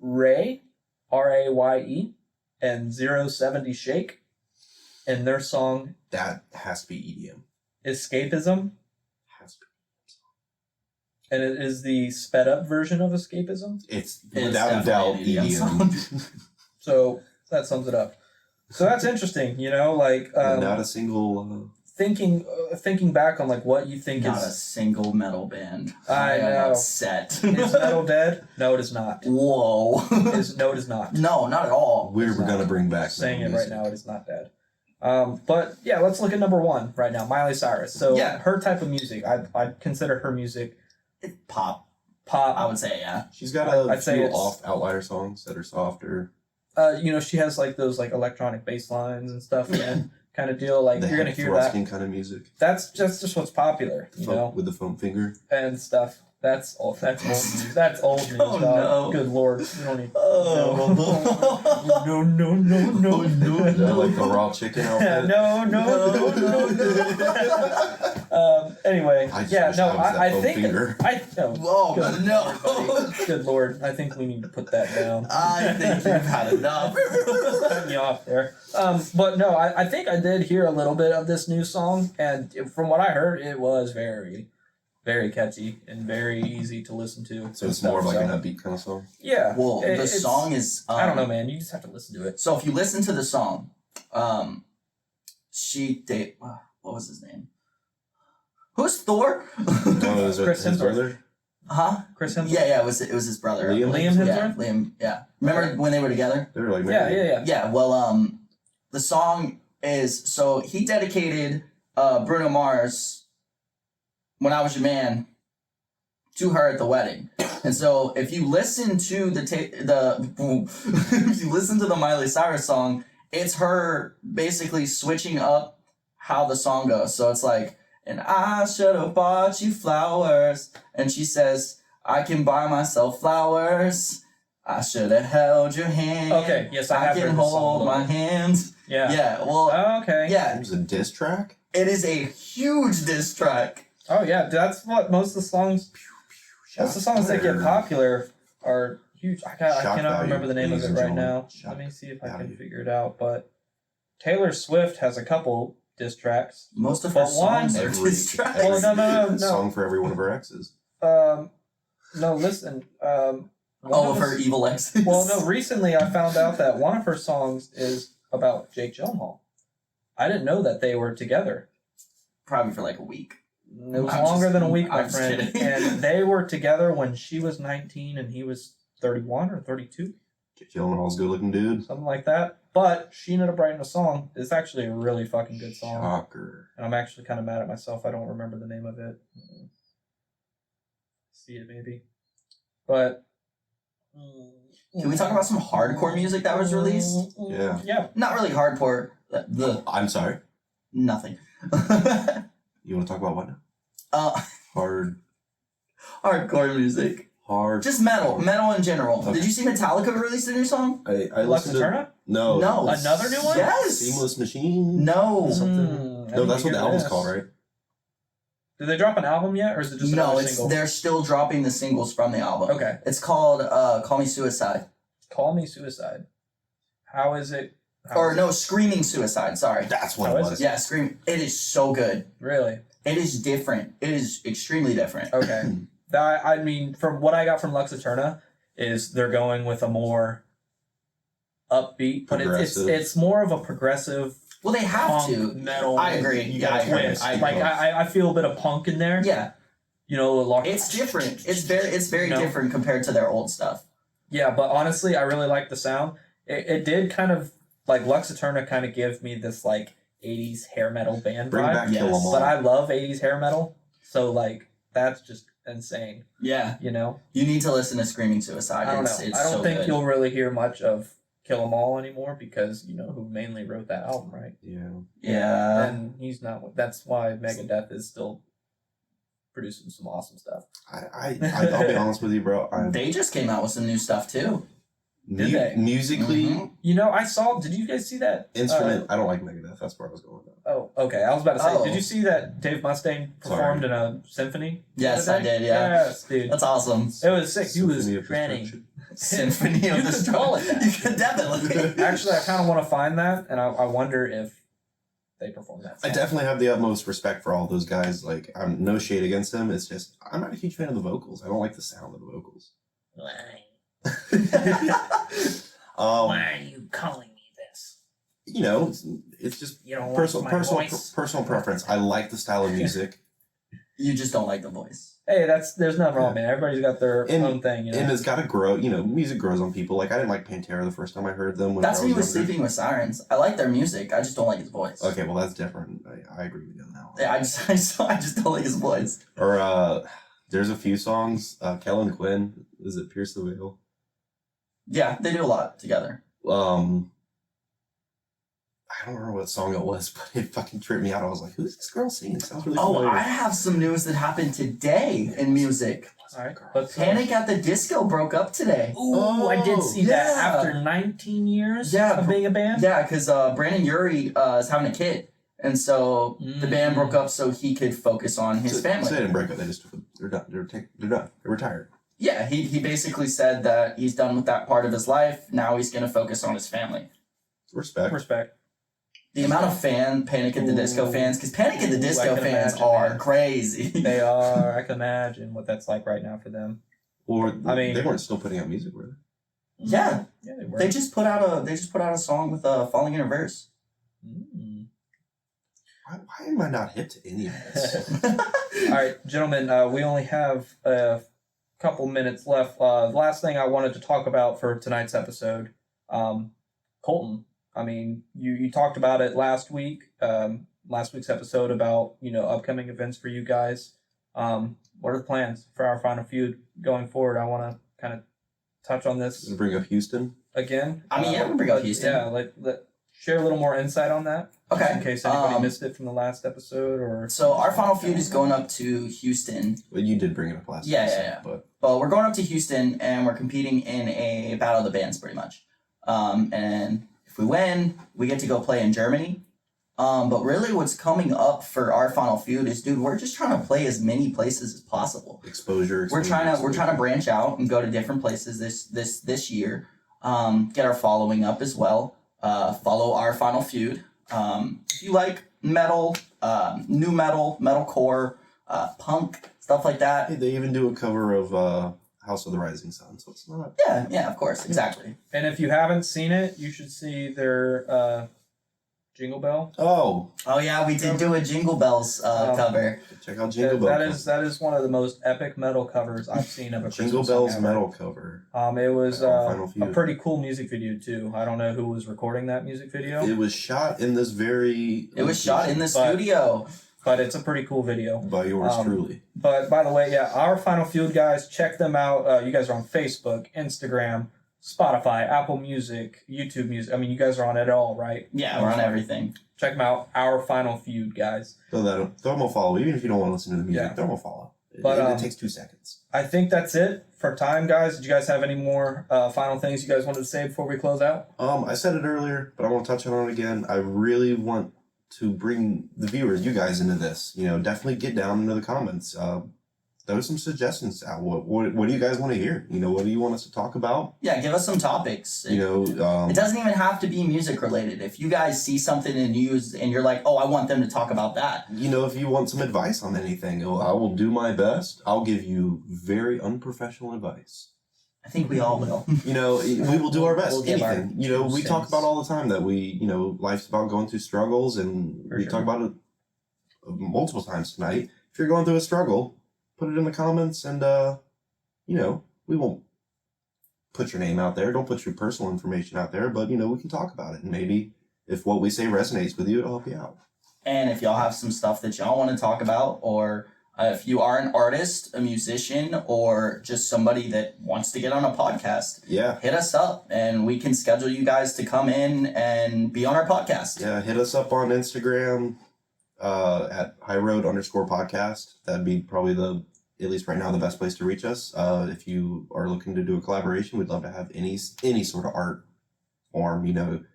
Ray, Raye, and 070 Shake, and their song That has to be EDM. Escapism, Has to be. and it is the sped up version of Escapism. It's It's without a doubt definitely an EDM EDM. So that sums it up. So that's interesting, you know, like And not a single. thinking back on like what you think Not a is single metal band. I am know. upset. is metal dead? No, it is not. Whoa. No, it is not. No, not at all. We're It's not. gonna bring back. Saying it metal right music. now, it is not dead. But yeah, let's look at number 1 right now, Miley Cyrus. So Yeah. her type of music, I'd consider her music Pop, pop. I would say, yeah. She's got a I'd say few it's- off outlier songs that are softer. You know, she has like those like electronic bass lines and stuff, and kind of deal. Like The you're gonna hip hear that. thrusting kind of music. That's just what's popular, you know, With the foam finger. and stuff. That's old. That's old news. That's old news, Oh, dog. no. Good lord, you don't need. Oh. No, no, no, no, Is that like the raw chicken outfit? no, no, no, no. Anyway, I just yeah, wish no, I was that I foam think finger. no. Whoa, Good, no. Good lord, I think we need to put that down. I think you've had enough. Cut me off there. But no, I think I did hear a little bit of this new song, and from what I heard, it was very, very catchy and very easy to listen to. So it's more of like an upbeat kind of song. Yeah. Well, the it's- song is. I don't know, man. You just have to listen to it. So if you listen to the song, what was his name? Who's Thor? Oh, is it Chris his Hemsworth. brother? Huh? Chris Hemsworth. Yeah, it was his brother. Liam? Liam Yeah, Hemsworth. Liam. Yeah. Remember when they were together? They were like Yeah, married. yeah, yeah. Yeah. Well, the song is so he dedicated Bruno Mars, "When I Was Your Man," to her at the wedding. And so if you listen to if you listen to the Miley Cyrus song, it's her basically switching up how the song goes. So it's like, and I should have bought you flowers. And she says, I can buy myself flowers. I should have held your hand. Okay, yes, I have can heard this song a hold little my bit. hand. Yeah. Yeah, well, Oh, okay. yeah, It was a diss track? it is a huge diss track. Oh yeah, that's what most of the songs. Most of the songs that get popular are huge. I Shock cannot value, remember the name of ladies it and right gentlemen. now. Shock Let me see if I can value. figure it out. But Taylor Swift has a couple diss tracks. Most of her But one- songs are Every, diss tracks. Well, no, no, no. song for every one of her exes. No, listen. One All of his- her evil exes. Well, no. Recently, I found out that one of her songs is about Jake Gyllenhaal. I didn't know that they were together. Probably for like a week. It was I'm longer just- than a week, my I'm just friend. kidding. And they were together when she was 19 and he was 31 or 32, Jake Gyllenhaal's a good looking dude. something like that. But she ended up writing a song. It's actually a really fucking good song. Shocker. And I'm actually kind of mad at myself. I don't remember the name of it. See it maybe. But Can we talk about some hardcore music that was released? Yeah. Yeah. Not really hardcore. I'm sorry. Nothing. You want to talk about what now? Hard. Hardcore music. Hard. Just metal in general. Okay. Did you see Metallica release a new song? I Lux listened to. Eterna? No. No. Another new one? Yes. Seamless Machine. No. Something. No, that's what the album's called, right? Did they drop an album yet, or is it just No, another single? they're still dropping the singles from the album. Okay. It's called Call Me Suicide. Call Me Suicide. How is it? Or no, Screaming Suicide, sorry. That's what How it is was. Yeah, Scream. It is so good. Really? It is different. It is extremely different. Okay. I mean, from what I got from Lux Eterna, is they're going with a more upbeat, but Progressive. it's more of a progressive Well, they have punk to. metal. I agree. You Yeah, got I a agree. twist. I agree. Like I feel a bit of punk in there. Yeah, You know, like it's different. It's very No. different compared to their old stuff. Yeah, but honestly, I really like the sound. It did kind of like Lux Eterna kind of give me this like 80s hair metal band Bring vibe. back Yes. Kill 'Em All. But I love 80s hair metal. So like that's just insane, Yeah, you know? you need to listen to Screaming Suicide. I don't know. It's I don't so think good. you'll really hear much of Kill 'Em All anymore because you know who mainly wrote that album, right? Yeah. Yeah. And he's not. That's why Megadeth is still producing some awesome stuff. I'll be honest with you, bro. They just came out with some new stuff too. Did they? Musically, Mhm. You know, I saw. Did you guys see that instrument. I don't like Megadeth. That's where I was going with that. Oh, okay. I was about to say. Oh. Did you see that Dave Mustaine performed in a symphony? the Yes, other I day? did. Yeah, Yes, dude. that's awesome. It was sick. He was Symphony of shredding. Destruction. Symphony You of could the call it that. You could definitely. Actually, I kind of want to find that, and I wonder if they performed that. I song. definitely have the utmost respect for all those guys. Like, I'm no shade against them. It's just I'm not a huge fan of the vocals. I don't like the sound of the vocals. Why are you calling me this? You know, it's just You don't personal like my personal voice? personal preference. I like the style of music, You just don't like the voice. Hey, there's nothing wrong, man. Everybody's got their And- own thing, you know. and it's got to grow. You know, music grows on people. Like I didn't like Pantera the first time I heard them. When That's I me was with younger. Sleeping with Sirens. I like their music. I just don't like his voice. Okay, well that's different. I agree with you on that one. Yeah, I just don't like his voice. Or there's a few songs. Kellen Quinn, is it Pierce the Veil? Yeah, they do a lot together. I don't remember what song it was, but it fucking tripped me out. I was like, "Who's this girl singing? It sounds really Oh, familiar." I have some news that happened today in music. All right, let's Panic at the Disco broke up today. Ooh, I did see that yeah. after 19 years Yeah, of being a band. Yeah, because Brandon Urie is having a kid, and so the band broke up so he could focus on his So they family. didn't break up. They just they're done. They're done. They're retired. Yeah, he basically said that he's done with that part of his life. Now he's gonna focus on his family. Respect. Respect. The amount of Panic at the Disco Ooh. fans, because Panic at the Ooh, I Disco can fans imagine, are man. crazy. They are. I can imagine what that's like right now for them. Or I mean- they weren't still putting out music, were they? Yeah, Yeah, they were. they just put out a song with Falling in Reverse. Mm. Why am I not hip to any of this? All right, gentlemen, we only have a couple minutes left. The last thing I wanted to talk about for tonight's episode, Colton. I mean, you talked about it last week, last week's episode about, you know, upcoming events for you guys. What are the plans for our final feud going forward? I want to kind of touch on this Gonna bring up Houston. again. I mean, yeah, we bring up Houston. Yeah, share a little more insight on that. Okay. In case anybody missed it from the last episode or. So our final feud is going up to Houston. Well, you did bring it up last Yeah, episode, yeah. But Well, we're going up to Houston and we're competing in a battle of the bands, pretty much. And if we win, we get to go play in Germany. But really, what's coming up for our final feud is, dude, we're just trying to play as many places as possible. exposure. We're trying to branch out and go to different places this year. Get our following up as well. Follow our final feud. If you like metal, new metal, metalcore, punk, stuff like that. Hey, they even do a cover of House of the Rising Sun, so it's not. Yeah, of course, exactly. And if you haven't seen it, you should see their Jingle Bell. Oh, Oh yeah, we did do a Jingle Bells cover. check out Jingle Bell. That is one of the most epic metal covers I've seen of a Jingle Christmas song Bells ever. metal cover. It was Final a Feud. pretty cool music video too. I don't know who was recording that music video, It was shot in this very. It was shot in the But- studio. but it's a pretty cool video. by yours truly. But by the way, yeah, our Final Feud guys, check them out. You guys are on Facebook, Instagram, Spotify, Apple Music, YouTube Music. I mean, you guys are on it all, right? Yeah, we're on everything. Check them out. Our Final Feud guys. Throw them a follow, even if you don't want to listen to the music. Yeah. Throw them a follow. But, it takes 2 seconds. I think that's it for time, guys. Did you guys have any more final things you guys wanted to say before we close out? I said it earlier, but I want to touch on it again. I really want to bring the viewers, you guys, into this. Definitely get down into the comments. Throw some suggestions out. What do you guys want to hear? What do you want us to talk about? Yeah, give us some topics. It It doesn't even have to be music related. If you guys see something in news and you're like, oh, I want them to talk about that. if you want some advice on anything, I will do my best. I'll give you very unprofessional advice. I think we all will. We will do our best. We'll give our Anything. We 2 talk cents. about all the time that life's about going through struggles, and For we sure. talk about it multiple times tonight. If you're going through a struggle, put it in the comments, and we won't put your name out there. Don't put your personal information out there, but we can talk about it, and maybe if what we say resonates with you, it'll help you out. And if y'all have some stuff that y'all want to talk about, or if you are an artist, a musician, or just somebody that wants to get on a podcast, Yeah. hit us up and we can schedule you guys to come in and be on our podcast. Yeah, hit us up on Instagram at highroad_podcast. That'd be probably at least right now, the best place to reach us. If you are looking to do a collaboration, we'd love to have any sort of art form,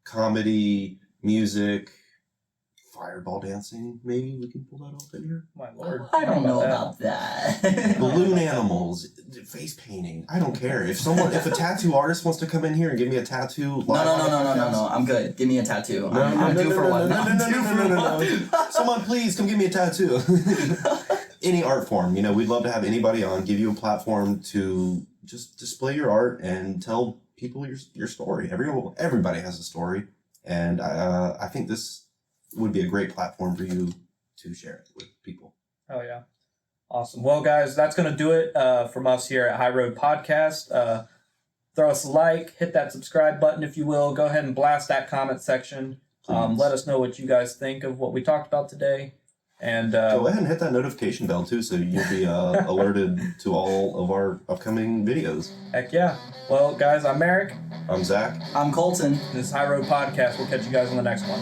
comedy, music, fireball dancing. Maybe we can pull that off in here. My lord. I don't know about that. Balloon animals, face painting. I don't care. If a tattoo artist wants to come in here and give me a tattoo. No. I'm good. Give me a tattoo. No, I'm due for one. I'm due for one. Someone please come give me a tattoo. Any art form, we'd love to have anybody on, give you a platform to just display your art and tell people your story. Everybody has a story, and I think this would be a great platform for you to share it with people. Oh yeah. Awesome. Well, guys, that's going to do it from us here at High Road Podcast. Throw us a like, hit that subscribe button if you will. Go ahead and blast that comment section. Let us know what you guys think of what we talked about today. And go ahead and hit that notification bell too, so you'll be alerted to all of our upcoming videos. Heck yeah. Well, guys, I'm Merrick. I'm Zach. I'm Colton. This is High Road Podcast. We'll catch you guys on the next one.